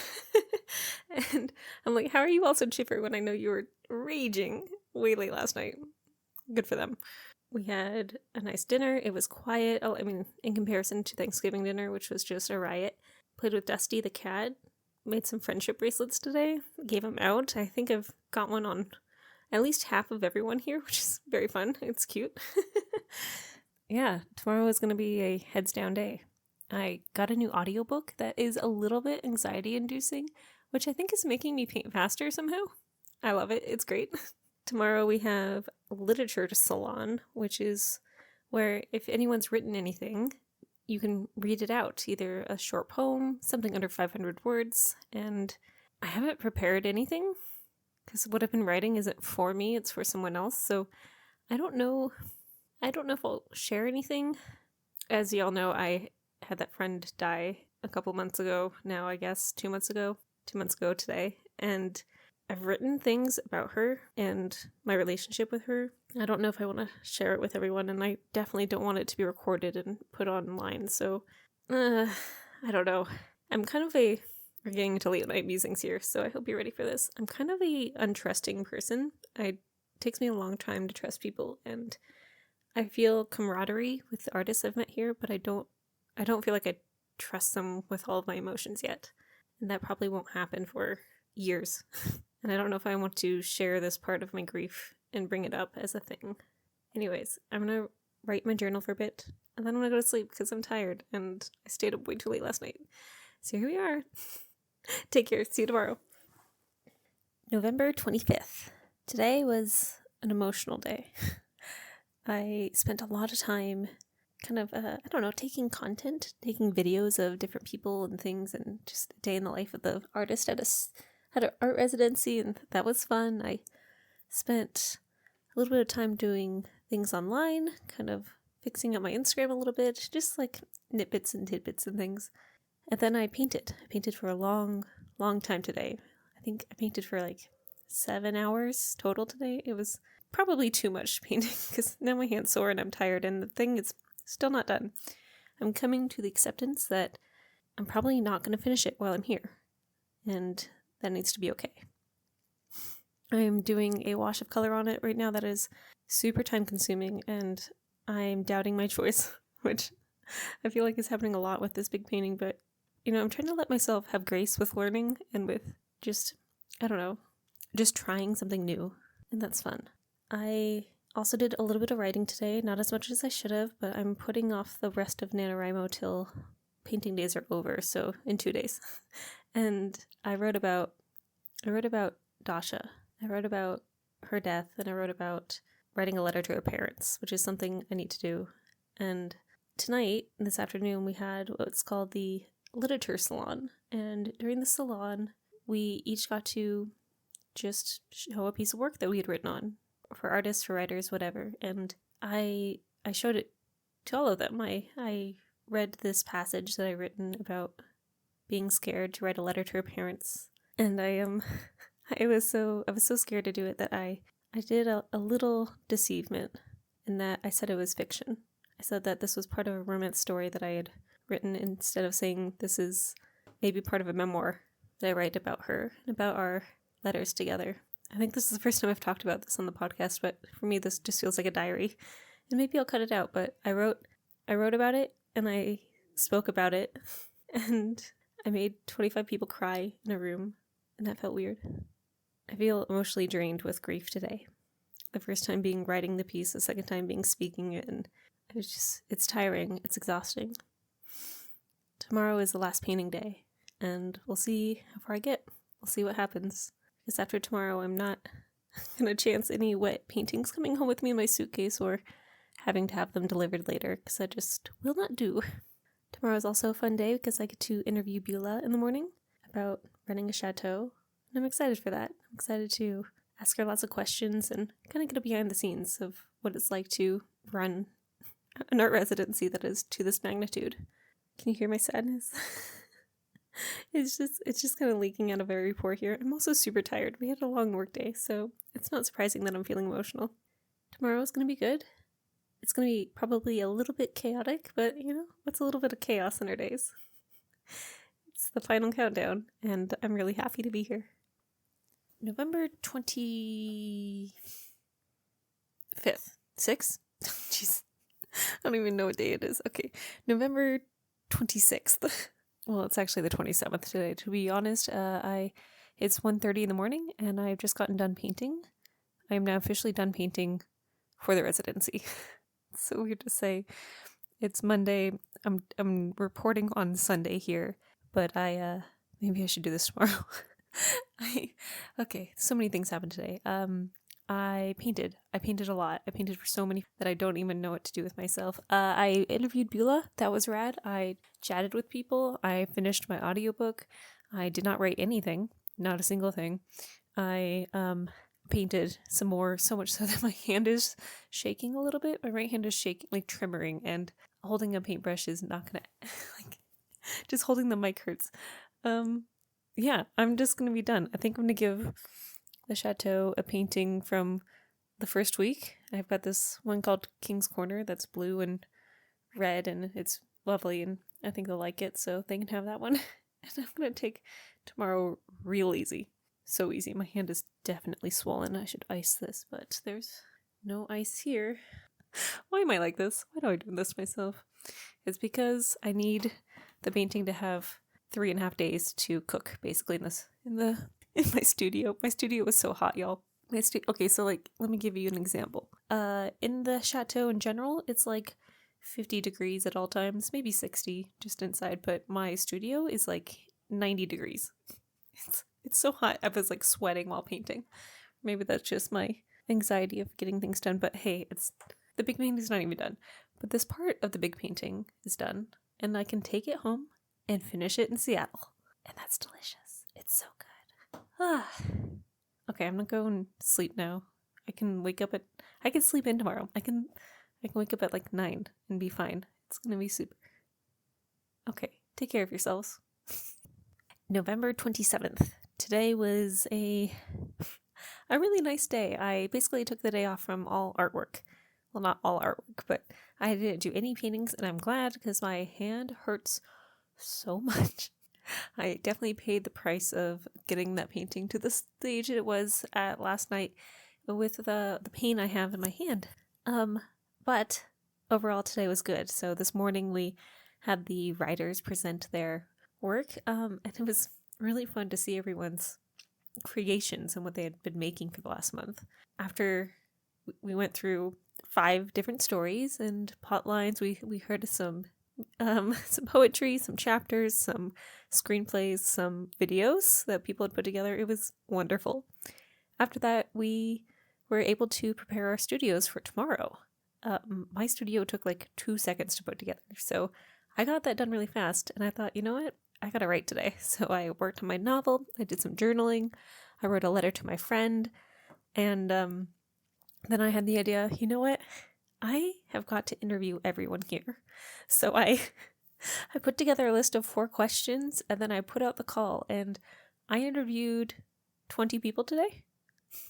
And I'm like, how are you all so chipper when I know you were raging way late last night? Good for them. We had a nice dinner. It was quiet. In comparison to Thanksgiving dinner, which was just a riot. Played with Dusty the cat. Made some friendship bracelets today. Gave them out. I think I've got one on at least half of everyone here, which is very fun. It's cute. Yeah, tomorrow is going to be a heads down day. I got a new audiobook that is a little bit anxiety inducing, which I think is making me paint faster somehow. I love it. It's great. Tomorrow we have literature salon, which is where if anyone's written anything, you can read it out, either a short poem, something under 500 words, and I haven't prepared anything because what I've been writing isn't for me, it's for someone else, so I don't know if I'll share anything. As y'all know, I had that friend die a couple months ago, now I guess 2 months ago today, and I've written things about her and my relationship with her. I don't know if I want to share it with everyone, and I definitely don't want it to be recorded and put online, so I don't know. We're getting into late night musings here, so I hope you're ready for this. I'm kind of a untrusting person. It takes me a long time to trust people, and I feel camaraderie with the artists I've met here, but I don't feel like I trust them with all of my emotions yet, and that probably won't happen for years. And I don't know if I want to share this part of my grief and bring it up as a thing. Anyways, I'm going to write my journal for a bit, and then I'm going to go to sleep because I'm tired, and I stayed up way too late last night. So here we are. Take care. See you tomorrow. November 25th. Today was an emotional day. I spent a lot of time taking videos of different people and things, and just a day in the life of the artist at an art residency, and that was fun. I spent a little bit of time doing things online, kind of fixing up my Instagram a little bit, just like nitbits and tidbits and things. And then I painted. I painted for a long, long time today. I think I painted for like 7 hours total today. It was probably too much painting because now my hand's sore and I'm tired, and the thing is still not done. I'm coming to the acceptance that I'm probably not going to finish it while I'm here, and that needs to be okay. I'm doing a wash of color on it right now that is super time consuming, and I'm doubting my choice, which I feel like is happening a lot with this big painting, but I'm trying to let myself have grace with learning and with just, I don't know, just trying something new, and that's fun. I also did a little bit of writing today, not as much as I should have, but I'm putting off the rest of NaNoWriMo till painting days are over, so in 2 days. And I wrote about Dasha. I wrote about her death, and I wrote about writing a letter to her parents, which is something I need to do. And tonight, this afternoon, we had what's called the literature salon, and during the salon, we each got to just show a piece of work that we had written on, for artists, for writers, whatever. And I showed it to all of them. I read this passage that I written about being scared to write a letter to her parents, and I was so scared to do it that I did a little deceivement in that I said it was fiction. I said that this was part of a romance story that I had written, instead of saying this is maybe part of a memoir that I write about her and about our letters together. I think this is the first time I've talked about this on the podcast, but for me this just feels like a diary. And maybe I'll cut it out, but I wrote about it, and I spoke about it, and I made 25 people cry in a room, and that felt weird. I feel emotionally drained with grief today. The first time being writing the piece, the second time being speaking it, and it's tiring, it's exhausting. Tomorrow is the last painting day, and we'll see how far I get. We'll see what happens. Because after tomorrow, I'm not going to chance any wet paintings coming home with me in my suitcase or having to have them delivered later, because I just will not do. Tomorrow is also a fun day because I get to interview Beulah in the morning about running a chateau, and I'm excited for that. I'm excited to ask her lots of questions and kind of get a behind the scenes of what it's like to run an art residency that is to this magnitude. Can you hear my sadness? It's just kind of leaking out of every report here. I'm also super tired. We had a long work day, so it's not surprising that I'm feeling emotional. Tomorrow is going to be good. It's going to be probably a little bit chaotic, but what's a little bit of chaos in our days? It's the final countdown, and I'm really happy to be here. November 25th. 6th? Jeez. I don't even know what day it is. Okay. November 26th. Well, it's actually the 27th today. To be honest, it's 1:30 in the morning, and I've just gotten done painting. I am now officially done painting for the residency. It's so weird to say. It's Monday. I'm reporting on Sunday here, but maybe I should do this tomorrow. Okay, so many things happened today. I painted a lot. I painted for so many that I don't even know what to do with myself. I interviewed Beulah. That was rad. I chatted with people. I finished my audiobook. I did not write anything, not a single thing. I painted some more, so much so that my hand is shaking a little bit. My right hand is shaking, like tremoring, and holding a paintbrush is not gonna, just holding the mic hurts. Yeah, I'm just gonna be done. I think I'm gonna give the Chateau a painting from the first week. I've got this one called King's Corner that's blue and red, and it's lovely, and I think they'll like it, so they can have that one. And I'm gonna take tomorrow real easy. So easy. My hand is definitely swollen. I should ice this, but there's no ice here. Why am I like this? Why do I do this myself? It's because I need the painting to have 3.5 days to cook, basically, in my studio. My studio was so hot, y'all. Okay, so let me give you an example. In the Chateau in general, it's like 50 degrees at all times, maybe 60 just inside, but my studio is like 90 degrees. It's so hot. I was like sweating while painting. Maybe that's just my anxiety of getting things done, but hey, the big painting's not even done. But this part of the big painting is done, and I can take it home and finish it in Seattle. And that's delicious. It's so good. Okay, I'm gonna go and sleep now. I can sleep in tomorrow. I can wake up at like 9 and be fine. It's gonna be super. Okay, take care of yourselves. November 27th. Today was a really nice day. I basically took the day off from all artwork. Well, not all artwork, but I didn't do any paintings, and I'm glad because my hand hurts so much. I definitely paid the price of getting that painting to the stage it was at last night with the pain I have in my hand. But overall today was good. So this morning we had the writers present their work, and it was really fun to see everyone's creations and what they had been making for the last month. After we went through 5 different stories and plot lines, we heard some poetry, some chapters, some screenplays, some videos that people had put together. It was wonderful. After that, we were able to prepare our studios for tomorrow. My studio took like 2 seconds to put together, so I got that done really fast, and I thought, you know what? I gotta write today. So I worked on my novel, I did some journaling, I wrote a letter to my friend, and then I had the idea, you know what? I have got to interview everyone here. So I put together a list of 4 questions, and then I put out the call, and I interviewed 20 people today.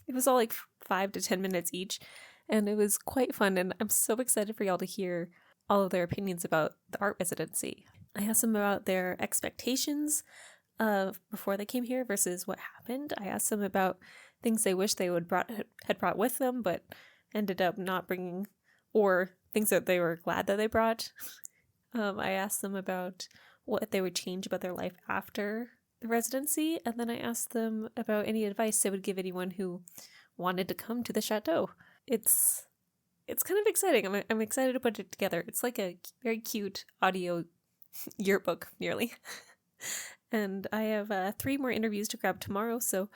It was all like 5 to 10 minutes each, and it was quite fun, and I'm so excited for y'all to hear all of their opinions about the art residency. I asked them about their expectations before they came here versus what happened. I asked them about things they wish they had brought with them, but ended up not bringing, or things that they were glad that they brought. I asked them about what they would change about their life after the residency, and then I asked them about any advice they would give anyone who wanted to come to the Chateau. It's kind of exciting. I'm excited to put it together. It's like a very cute audio yearbook, nearly. And I have 3 more interviews to grab tomorrow, so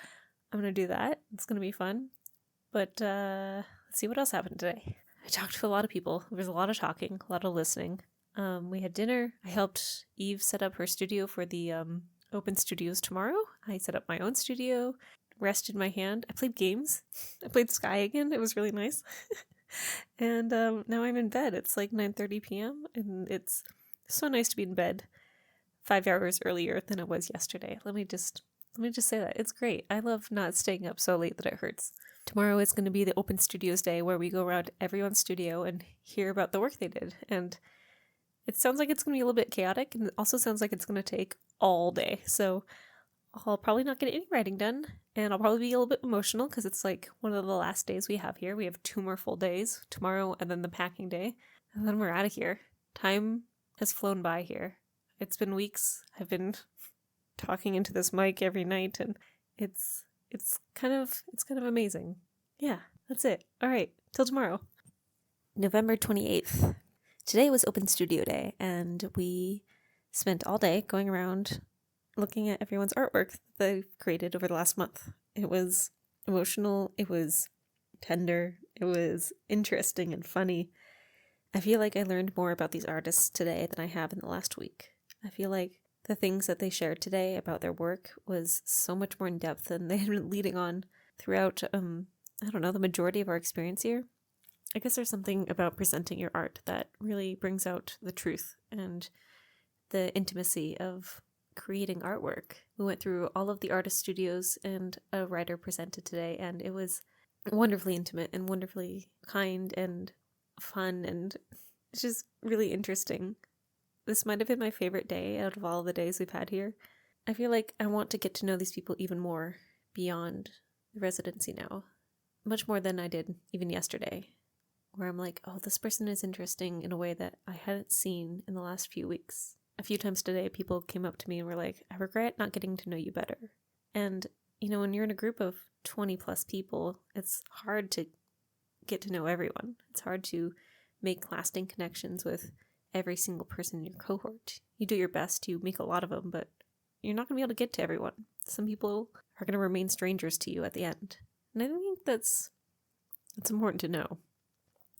I'm going to do that. It's going to be fun. But let's see what else happened today. I talked to a lot of people. There was a lot of talking, a lot of listening. We had dinner. I helped Eve set up her studio for the open studios tomorrow. I set up my own studio, rested my hand. I played games. I played Sky again. It was really nice. And now I'm in bed. It's like 9:30 p.m. and it's so nice to be in bed 5 hours earlier than it was yesterday. Let me just say that. It's great. I love not staying up so late that it hurts. Tomorrow is going to be the open studios day where we go around everyone's studio and hear about the work they did. And it sounds like it's going to be a little bit chaotic, and it also sounds like it's going to take all day. So I'll probably not get any writing done, and I'll probably be a little bit emotional because it's like one of the last days we have here. We have 2 more full days, tomorrow and then the packing day, and then we're out of here. Time has flown by here. It's been weeks. I've been talking into this mic every night, and it's kind of amazing. Yeah, that's it. All right, till tomorrow. November 28th. Today was open studio day, and we spent all day going around looking at everyone's artwork that they've created over the last month. It was emotional, it was tender, it was interesting and funny. I feel like I learned more about these artists today than I have in the last week. I feel like the things that they shared today about their work was so much more in depth than they had been leading on throughout, the majority of our experience here. I guess there's something about presenting your art that really brings out the truth and the intimacy of creating artwork. We went through all of the artist studios and a writer presented today, and it was wonderfully intimate and wonderfully kind and fun, and it's just really interesting. This might have been my favorite day out of all the days we've had here. I feel like I want to get to know these people even more beyond the residency now, much more than I did even yesterday, where I'm like, oh, this person is interesting in a way that I hadn't seen in the last few weeks. A few times today, people came up to me and were like, I regret not getting to know you better. And, when you're in a group of 20 plus people, it's hard to get to know everyone. It's hard to make lasting connections with every single person in your cohort. You do your best to make a lot of them, but you're not going to be able to get to everyone. Some people are going to remain strangers to you at the end. And I think it's important to know.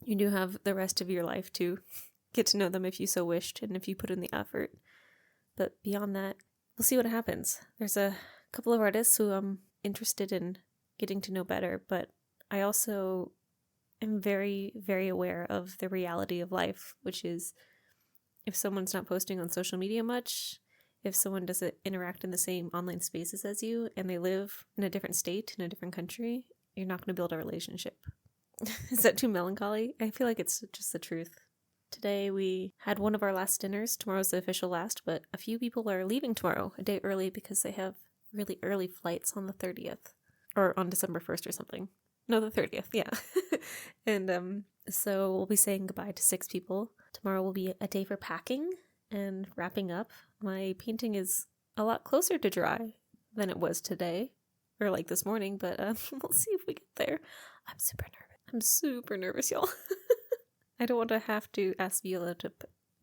You do have the rest of your life to get to know them if you so wished and if you put in the effort. But beyond that, we'll see what happens. There's a couple of artists who I'm interested in getting to know better, but I also am very, very aware of the reality of life, which is if someone's not posting on social media much, if someone doesn't interact in the same online spaces as you, and they live in a different state, in a different country, you're not going to build a relationship. Is that too melancholy? I feel like it's just the truth. Today we had one of our last dinners. Tomorrow's the official last, but a few people are leaving tomorrow, a day early, because they have really early flights on the 30th. Or on December 1st or something. No, the 30th, yeah. And so we'll be saying goodbye to 6 people. Tomorrow will be a day for packing and wrapping up. My painting is a lot closer to dry than it was today, or like this morning, but we'll see if we get there. I'm super nervous, y'all. I don't want to have to ask Viola to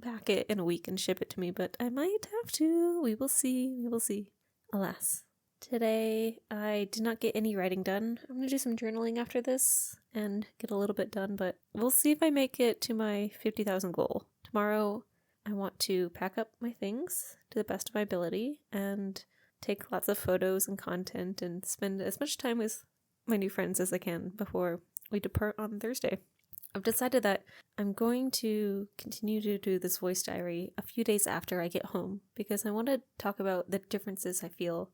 pack it in a week and ship it to me, but I might have to. We will see. Alas. Today, I did not get any writing done. I'm going to do some journaling after this and get a little bit done, but we'll see if I make it to my 50,000 goal. Tomorrow, I want to pack up my things to the best of my ability and take lots of photos and content and spend as much time with my new friends as I can before we depart on Thursday. I've decided that I'm going to continue to do this voice diary a few days after I get home because I want to talk about the differences I feel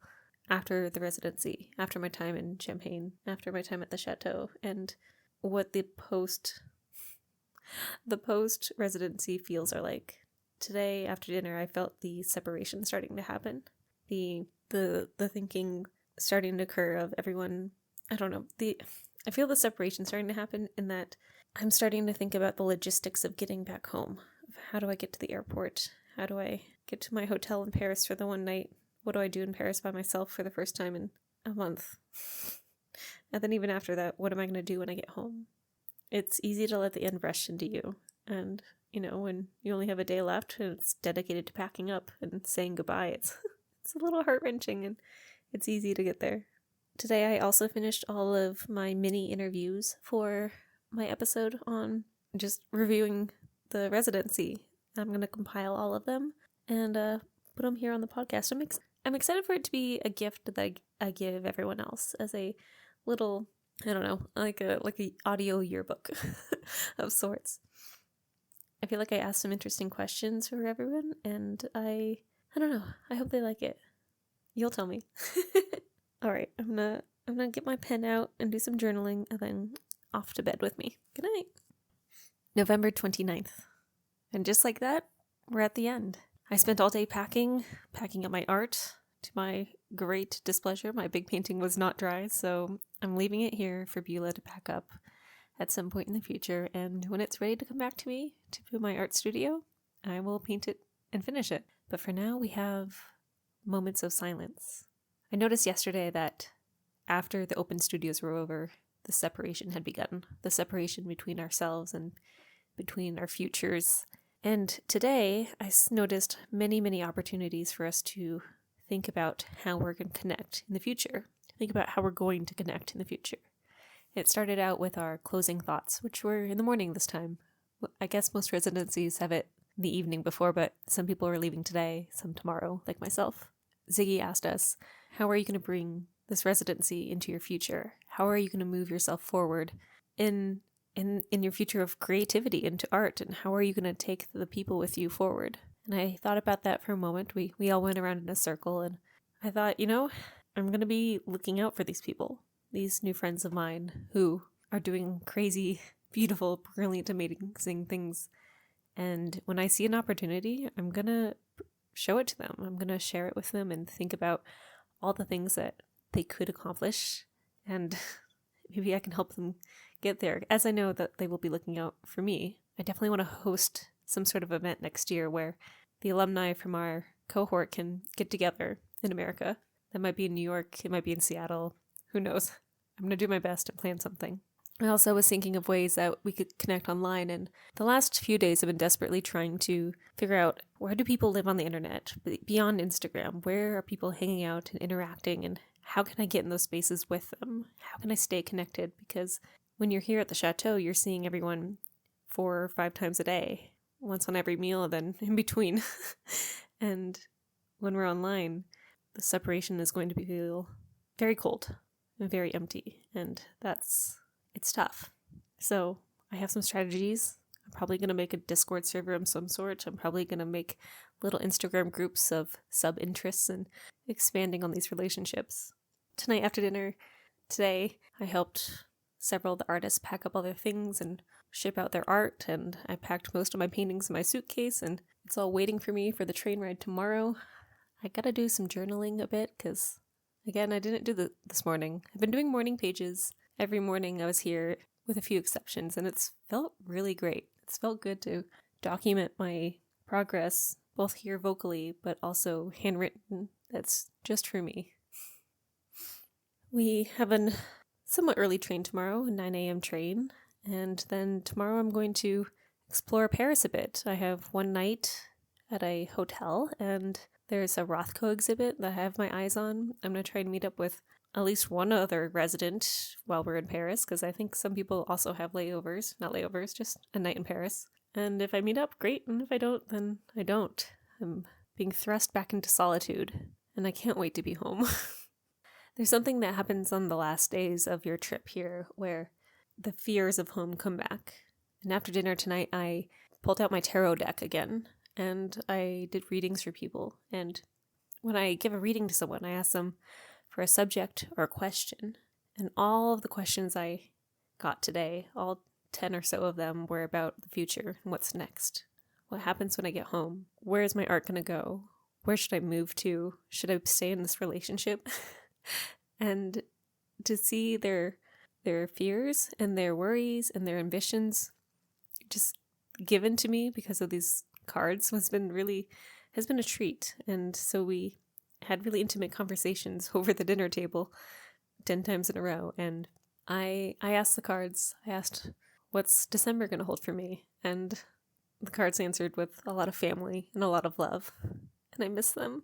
after the residency, after my time in Champagne, after my time at the Chateau, and what the post residency feels are like. Today after dinner, I felt the separation starting to happen, the thinking starting to occur of everyone. I don't know. I feel the separation starting to happen in that I'm starting to think about the logistics of getting back home. How do I get to the airport? How do I get to my hotel in Paris for the one night? What do I do in Paris by myself for the first time in a month? And then even after that, what am I going to do when I get home? It's easy to let the end rush into you. And, when you only have a day left and it's dedicated to packing up and saying goodbye, it's a little heart-wrenching and it's easy to get there. Today I also finished all of my mini interviews for my episode on just reviewing the residency. I'm going to compile all of them and put them here on the podcast. I'm excited for it to be a gift that I give everyone else as a little, I don't know, like a audio yearbook of sorts. I feel like I asked some interesting questions for everyone, and I don't know. I hope they like it. You'll tell me. All right, I'm gonna get my pen out and do some journaling, and then off to bed with me. Good night. November 29th. And just like that, we're at the end. I spent all day packing up my art. To my great displeasure, my big painting was not dry, so I'm leaving it here for Beulah to pack up at some point in the future, and when it's ready to come back to me to my art studio, I will paint it and finish it. But for now, we have moments of silence. I noticed yesterday that after the open studios were over, the separation had begun. The separation between ourselves and between our futures. And today, I noticed many opportunities for us to think about how we're going to connect in the future. Think about how we're going to connect in the future. It started out with our closing thoughts, which were in the morning this time. I guess most residencies have it the evening before, but some people are leaving today, some tomorrow, like myself. Ziggy asked us, how are you going to bring this residency into your future? How are you going to move yourself forward in your future of creativity into art? And how are you going to take the people with you forward? And I thought about that for a moment. We all went around in a circle, and I thought, I'm going to be looking out for these people, these new friends of mine who are doing crazy, beautiful, brilliant, amazing things. And when I see an opportunity, I'm going to show it to them. I'm going to share it with them and think about all the things that they could accomplish, and maybe I can help them get there, as I know that they will be looking out for me. I definitely want to host some sort of event next year where the alumni from our cohort can get together in America. That might be in New York, it might be in Seattle, who knows. I'm going to do my best to plan something. I also was thinking of ways that we could connect online, and the last few days I've been desperately trying to figure out, where do people live on the internet beyond Instagram? Where are people hanging out and interacting, and how can I get in those spaces with them? How can I stay connected? Because when you're here at the Chateau, you're seeing everyone 4 or 5 times a day, once on every meal, then in between. And when we're online, the separation is going to feel very cold and very empty, and it's tough. So I have some strategies. I'm probably going to make a Discord server of some sort. I'm probably going to make little Instagram groups of sub-interests and expanding on these relationships. Tonight after dinner, today, I helped several of the artists pack up all their things and ship out their art, and I packed most of my paintings in my suitcase, and it's all waiting for me for the train ride tomorrow. I gotta do some journaling a bit, because, again, I didn't do this morning. I've been doing morning pages. Every morning I was here, with a few exceptions, and it's felt really great. It's felt good to document my progress, both here vocally, but also handwritten. That's just for me. We have a somewhat early train tomorrow, a 9 a.m. train, and then tomorrow I'm going to explore Paris a bit. I have one night at a hotel, and there's a Rothko exhibit that I have my eyes on. I'm going to try and meet up with at least one other resident while we're in Paris, because I think some people also have layovers. Not layovers, just a night in Paris. And if I meet up, great, and if I don't, then I don't. I'm being thrust back into solitude, and I can't wait to be home. There's something that happens on the last days of your trip here where the fears of home come back. And after dinner tonight, I pulled out my tarot deck again, and I did readings for people. And when I give a reading to someone, I ask them for a subject or a question. And all of the questions I got today, all 10 or so of them, were about the future and what's next. What happens when I get home? Where is my art going to go? Where should I move to? Should I stay in this relationship? And to see their fears and their worries and their ambitions just given to me because of these cards has been a treat. And so we had really intimate conversations over the dinner table 10 times in a row. And I asked the cards, I asked, what's December going to hold for me? And the cards answered with a lot of family and a lot of love. And I miss them.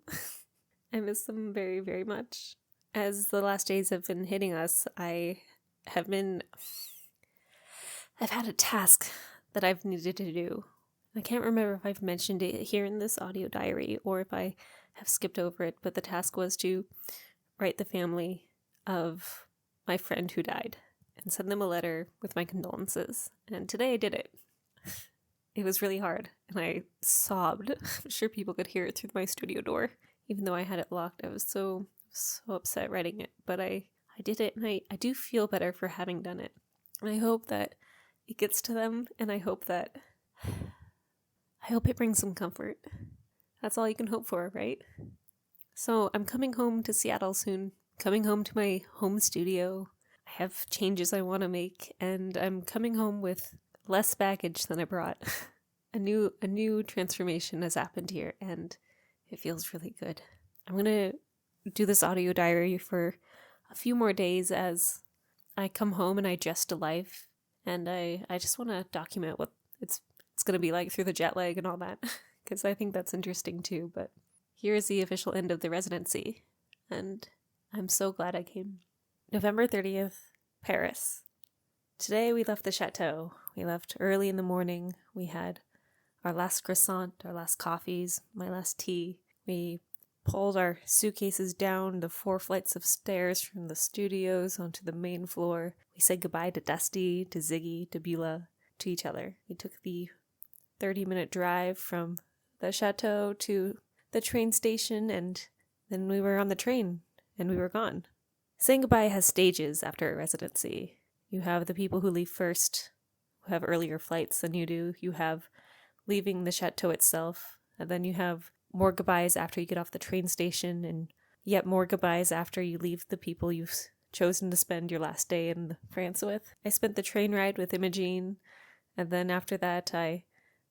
I miss them very, very much. As the last days have been hitting us, I've had a task that I've needed to do. I can't remember if I've mentioned it here in this audio diary or if I have skipped over it, but the task was to write the family of my friend who died and send them a letter with my condolences. And today I did it. It was really hard, and I sobbed. I'm sure people could hear it through my studio door, even though I had it locked. I was so upset writing it, but I did it, and I do feel better for having done it. And I hope that it gets to them, and I hope it brings some comfort. That's all you can hope for, right? So I'm coming home to Seattle soon, coming home to my home studio. I have changes I want to make, and I'm coming home with less baggage than I brought. A new transformation has happened here, and it feels really good. I'm going to do this audio diary for a few more days as I come home and I adjust to life, and I just want to document what it's going to be like through the jet lag and all that, because I think that's interesting too. But here is the official end of the residency, and I'm so glad I came. November 30th, Paris. Today we left the Chateau. We left early in the morning. We had our last croissant, our last coffees, my last tea. We pulled our suitcases down the 4 flights of stairs from the studios onto the main floor. We said goodbye to Dusty, to Ziggy, to Beulah, to each other. We took the 30-minute drive from the Chateau to the train station, and then we were on the train, and we were gone. Saying goodbye has stages after a residency. You have the people who leave first, who have earlier flights than you do. You have leaving the Chateau itself, and then you have more goodbyes after you get off the train station, and yet more goodbyes after you leave the people you've chosen to spend your last day in France with. I spent the train ride with Imogene, and then after that I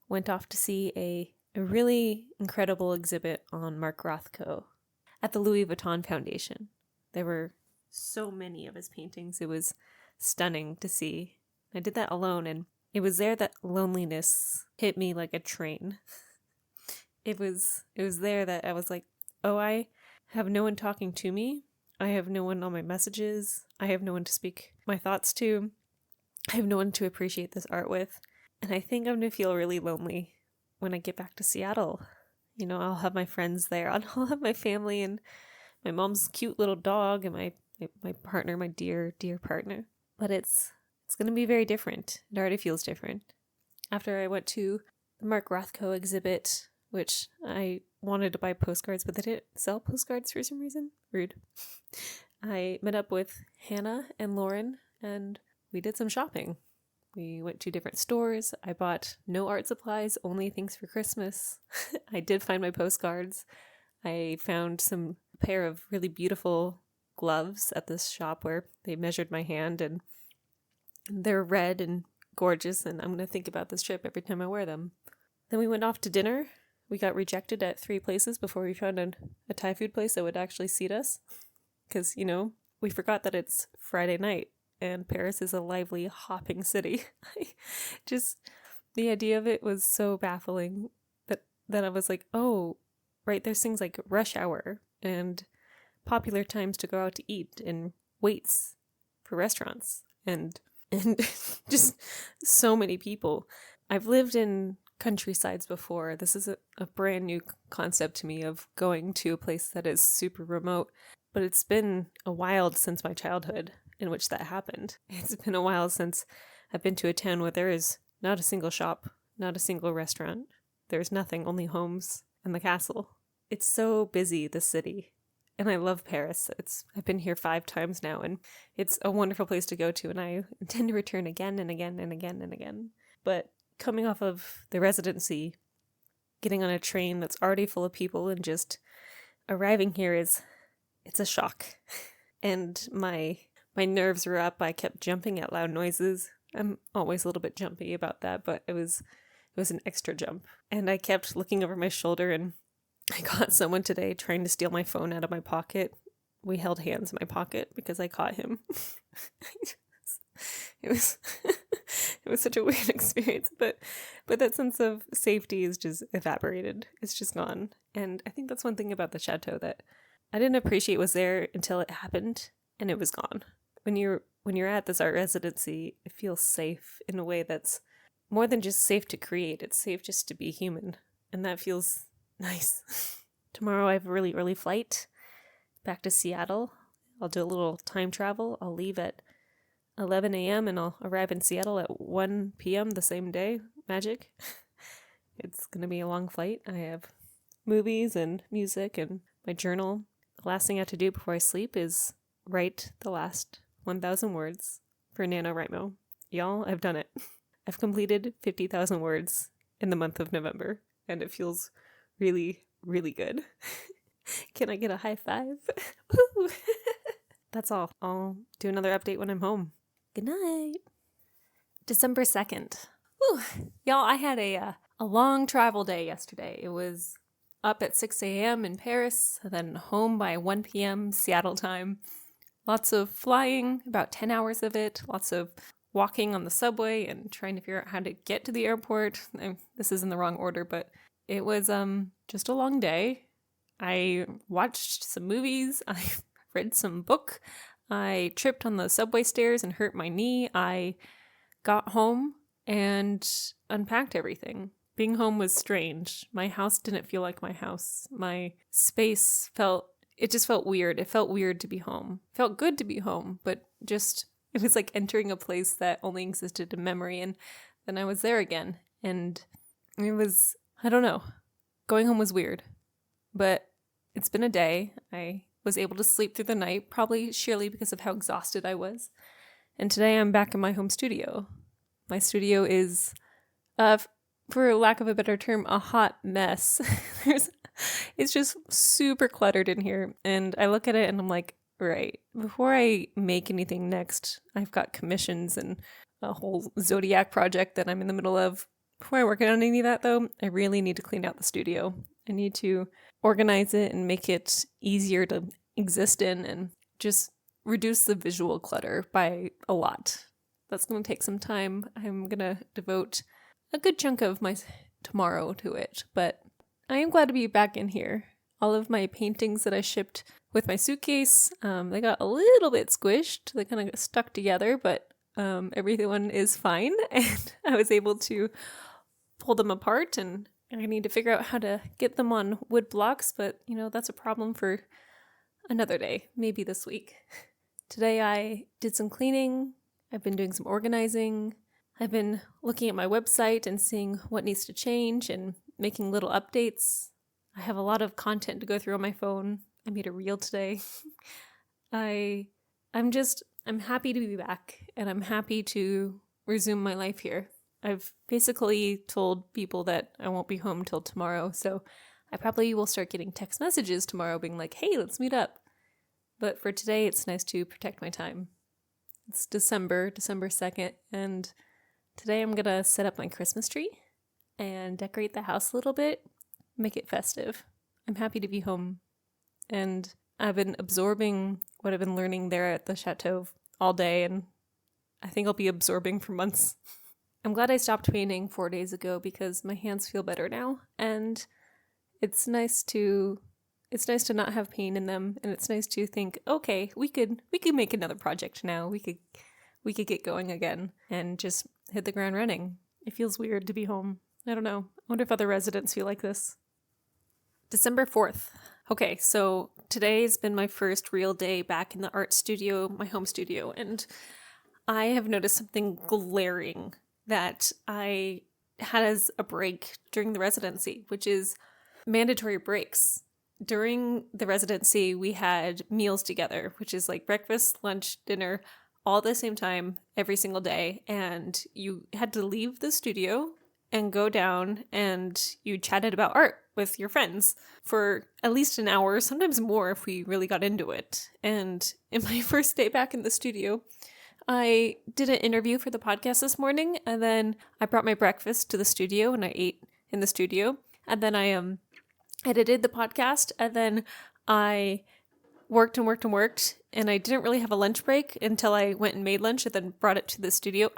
went off to see a really incredible exhibit on Mark Rothko at the Louis Vuitton Foundation. There were so many of his paintings. It was stunning to see. I did that alone, and it was there that loneliness hit me like a train. It was there that I was like, oh, I have no one talking to me. I have no one on my messages. I have no one to speak my thoughts to. I have no one to appreciate this art with. And I think I'm going to feel really lonely when I get back to Seattle. You know, I'll have my friends there. I'll have my family and my mom's cute little dog and my partner, my dear partner. But it's going to be very different. It already feels different. After I went to the Mark Rothko exhibit, which I wanted to buy postcards, but they didn't sell postcards for some reason. Rude. I met up with Hannah and Lauren, and we did some shopping. We went to different stores. I bought no art supplies, only things for Christmas. I did find my postcards. I found a pair of really beautiful gloves at this shop where they measured my hand, and they're red and gorgeous, and I'm going to think about this trip every time I wear them. Then we went off to dinner. We got rejected at 3 places before we found a Thai food place that would actually seat us. Because, we forgot that it's Friday night and Paris is a lively, hopping city. Just the idea of it was so baffling that I was like, oh, right, there's things like rush hour and popular times to go out to eat and waits for restaurants and just so many people. I've lived in countrysides before. This is a brand new concept to me of going to a place that is super remote, but it's been a while since my childhood in which that happened. It's been a while since I've been to a town where there is not a single shop, not a single restaurant. There's nothing, only homes and the castle. It's so busy, this city. And I love Paris. I've been here 5 times now, and it's a wonderful place to go to, and I intend to return again and again and again and again. But coming off of the Residency, getting on a train that's already full of people and just arriving here it's a shock. And my nerves were up. I kept jumping at loud noises. I'm always a little bit jumpy about that, but it was an extra jump. And I kept looking over my shoulder, and I caught someone today trying to steal my phone out of my pocket. We held hands in my pocket because I caught him. It was it was such a weird experience, but that sense of safety is just evaporated. It's just gone. And I think that's one thing about the Chateau that I didn't appreciate was there until it happened, and it was gone. When you're at this art residency, it feels safe in a way that's more than just safe to create. It's safe just to be human, and that feels nice. Tomorrow I have a really early flight back to Seattle. I'll do a little time travel. I'll leave at 11 a.m. and I'll arrive in Seattle at 1 p.m. the same day. Magic. It's going to be a long flight. I have movies and music and my journal. The last thing I have to do before I sleep is write the last 1,000 words for NaNoWriMo. Y'all, I've done it. I've completed 50,000 words in the month of November, and it feels really, really good. Can I get a high five? Woo! That's all. I'll do another update when I'm home. Good night. December 2nd. Whew. Y'all, I had a long travel day yesterday. It was up at 6 a.m. in Paris, and then home by 1 p.m. Seattle time. Lots of flying, about 10 hours of it. Lots of walking on the subway and trying to figure out how to get to the airport. This is in the wrong order, but it was just a long day. I watched some movies. I read some book. I tripped on the subway stairs and hurt my knee. I got home and unpacked everything. Being home was strange. My house didn't feel like my house. My space just felt weird. It felt weird to be home. It felt good to be home, but it was like entering a place that only existed in memory, and then I was there again. And it was, I don't know, going home was weird, but it's been a day. I was able to sleep through the night, probably sheerly because of how exhausted I was. And today I'm back in my home studio. My studio is, for lack of a better term, a hot mess. It's just super cluttered in here. And I look at it and I'm like, right, before I make anything next, I've got commissions and a whole Zodiac project that I'm in the middle of. Before I work on any of that, though, I really need to clean out the studio. I need to organize it and make it easier to exist in and just reduce the visual clutter by a lot. That's going to take some time. I'm going to devote a good chunk of my tomorrow to it, but I am glad to be back in here. All of my paintings that I shipped with my suitcase, they got a little bit squished. They kind of got stuck together, but everyone is fine, and I was able to pull them apart, and I need to figure out how to get them on wood blocks, but, that's a problem for another day, maybe this week. Today I did some cleaning. I've been doing some organizing. I've been looking at my website and seeing what needs to change and making little updates. I have a lot of content to go through on my phone. I made a reel today. I'm happy to be back, and I'm happy to resume my life here. I've basically told people that I won't be home till tomorrow, so I probably will start getting text messages tomorrow being like, hey, let's meet up. But for today, it's nice to protect my time. It's December 2nd, and today I'm gonna set up my Christmas tree and decorate the house a little bit, make it festive. I'm happy to be home, and I've been absorbing what I've been learning there at the Chateau all day, and I think I'll be absorbing for months. I'm glad I stopped painting 4 days ago because my hands feel better now, and it's nice to not have pain in them, and it's nice to think, okay, we could make another project now. We could get going again and just hit the ground running. It feels weird to be home. I don't know. I wonder if other residents feel like this. December 4th. Okay, so today's been my first real day back in the art studio, my home studio, and I have noticed something glaring that I had as a break during the residency, which is mandatory breaks. During the residency, we had meals together, which is like breakfast, lunch, dinner, all at the same time every single day. And you had to leave the studio and go down and you chatted about art with your friends for at least an hour, sometimes more if we really got into it. And in my first day back in the studio, I did an interview for the podcast this morning, and then I brought my breakfast to the studio and I ate in the studio. And then I edited the podcast, and then I worked, and I didn't really have a lunch break until I went and made lunch and then brought it to the studio.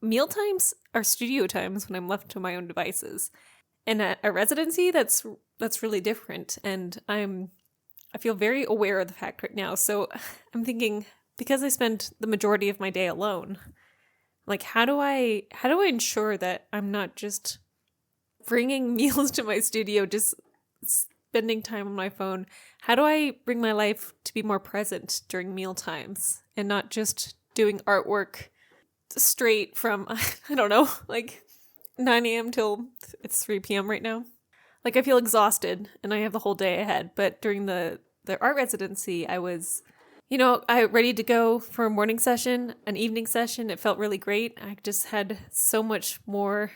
Meal times are studio times when I'm left to my own devices. And at a residency, that's really different. And I feel very aware of the fact right now. So I'm thinking, because I spend the majority of my day alone, like how do I ensure that I'm not just bringing meals to my studio, just spending time on my phone? How do I bring my life to be more present during meal times and not just doing artwork straight from, I don't know, like 9 a.m. till it's 3 p.m. right now? Like I feel exhausted and I have the whole day ahead. But during the art residency, I was, I ready to go for a morning session, an evening session. It felt really great. I just had so much more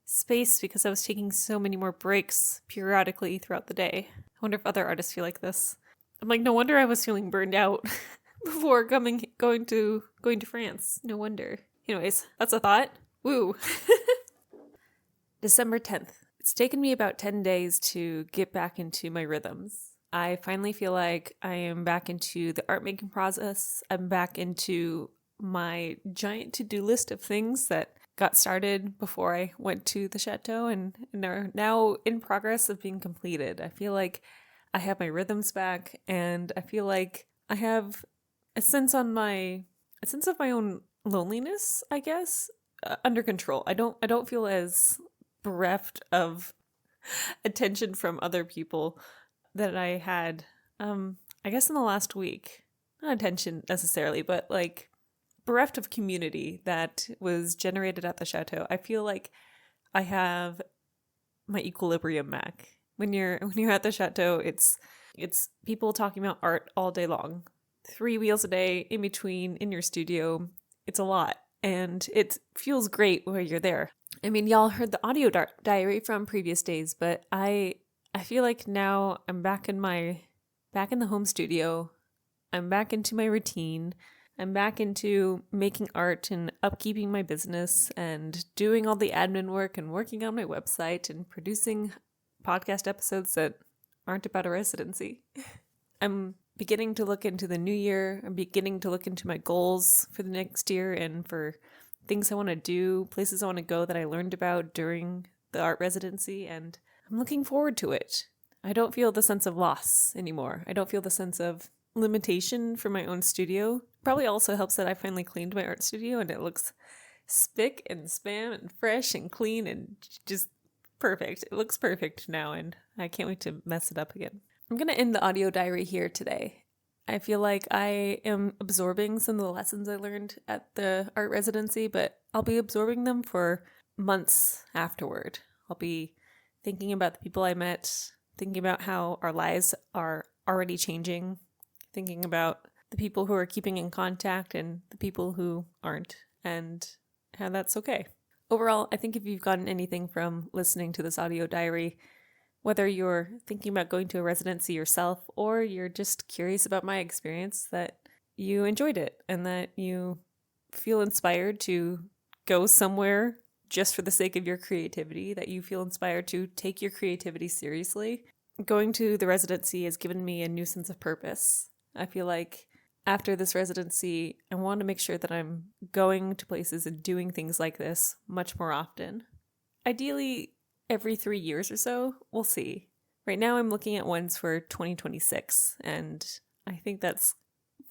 space because I was taking so many more breaks periodically throughout the day. I wonder if other artists feel like this. I'm like, no wonder I was feeling burned out before going to France. No wonder. Anyways, that's a thought. Woo. December 10th. It's taken me about 10 days to get back into my rhythms. I finally feel like I am back into the art making process. I'm back into my giant to-do list of things that got started before I went to the Chateau and are now in progress of being completed. I feel like I have my rhythms back, and I feel like I have a sense of my own loneliness, I guess, under control. I don't feel as bereft of attention from other people that I had, I guess in the last week. Not attention necessarily, but like bereft of community that was generated at the Chateau. I feel like I have my equilibrium back. When you're at the Chateau, it's people talking about art all day long. 3 meals a day in between in your studio. It's a lot, and it feels great while you're there. I mean, y'all heard the audio diary from previous days, but I feel like now I'm back in the home studio. I'm back into my routine. I'm back into making art and upkeeping my business and doing all the admin work and working on my website and producing podcast episodes that aren't about a residency. I'm beginning to look into the new year. I'm beginning to look into my goals for the next year and for things I want to do, places I want to go that I learned about during the art residency, and I'm looking forward to it. I don't feel the sense of loss anymore. I don't feel the sense of limitation for my own studio. Probably also helps that I finally cleaned my art studio and it looks spick and span and fresh and clean and just perfect. It looks perfect now, and I can't wait to mess it up again. I'm going to end the audio diary here today. I feel like I am absorbing some of the lessons I learned at the art residency, but I'll be absorbing them for months afterward. I'll be thinking about the people I met, thinking about how our lives are already changing, thinking about the people who are keeping in contact and the people who aren't. And how that's okay. Overall, I think if you've gotten anything from listening to this audio diary, whether you're thinking about going to a residency yourself or you're just curious about my experience, that you enjoyed it and that you feel inspired to go somewhere just for the sake of your creativity, that you feel inspired to take your creativity seriously. Going to the residency has given me a new sense of purpose. I feel like after this residency, I want to make sure that I'm going to places and doing things like this much more often. Ideally, every 3 years or so, we'll see. Right now, I'm looking at ones for 2026, and I think that's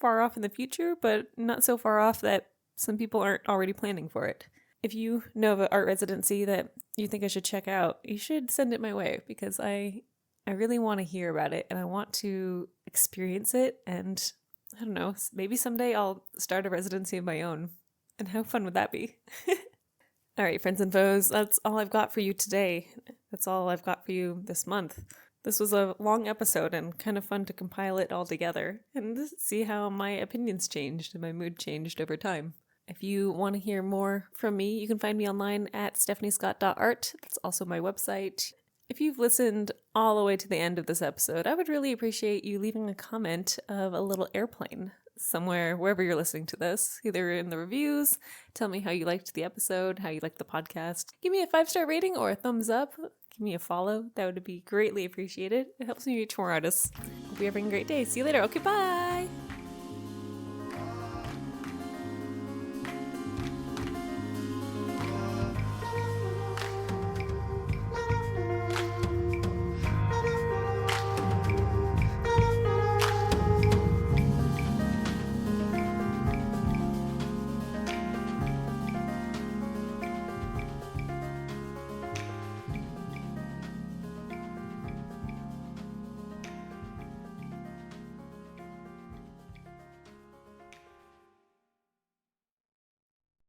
far off in the future, but not so far off that some people aren't already planning for it. If you know of an art residency that you think I should check out, you should send it my way because I really want to hear about it and I want to experience it. And I don't know, maybe someday I'll start a residency of my own. And how fun would that be? All right, friends and foes, that's all I've got for you today. That's all I've got for you this month. This was a long episode and kind of fun to compile it all together and see how my opinions changed and my mood changed over time. If you want to hear more from me, you can find me online at stephaniescott.art. That's also my website. If you've listened all the way to the end of this episode, I would really appreciate you leaving a comment of a little airplane somewhere, wherever you're listening to this, either in the reviews, tell me how you liked the episode, how you liked the podcast. Give me a 5-star rating or a thumbs up. Give me a follow. That would be greatly appreciated. It helps me reach more artists. Hope you're having a great day. See you later. Okay, bye.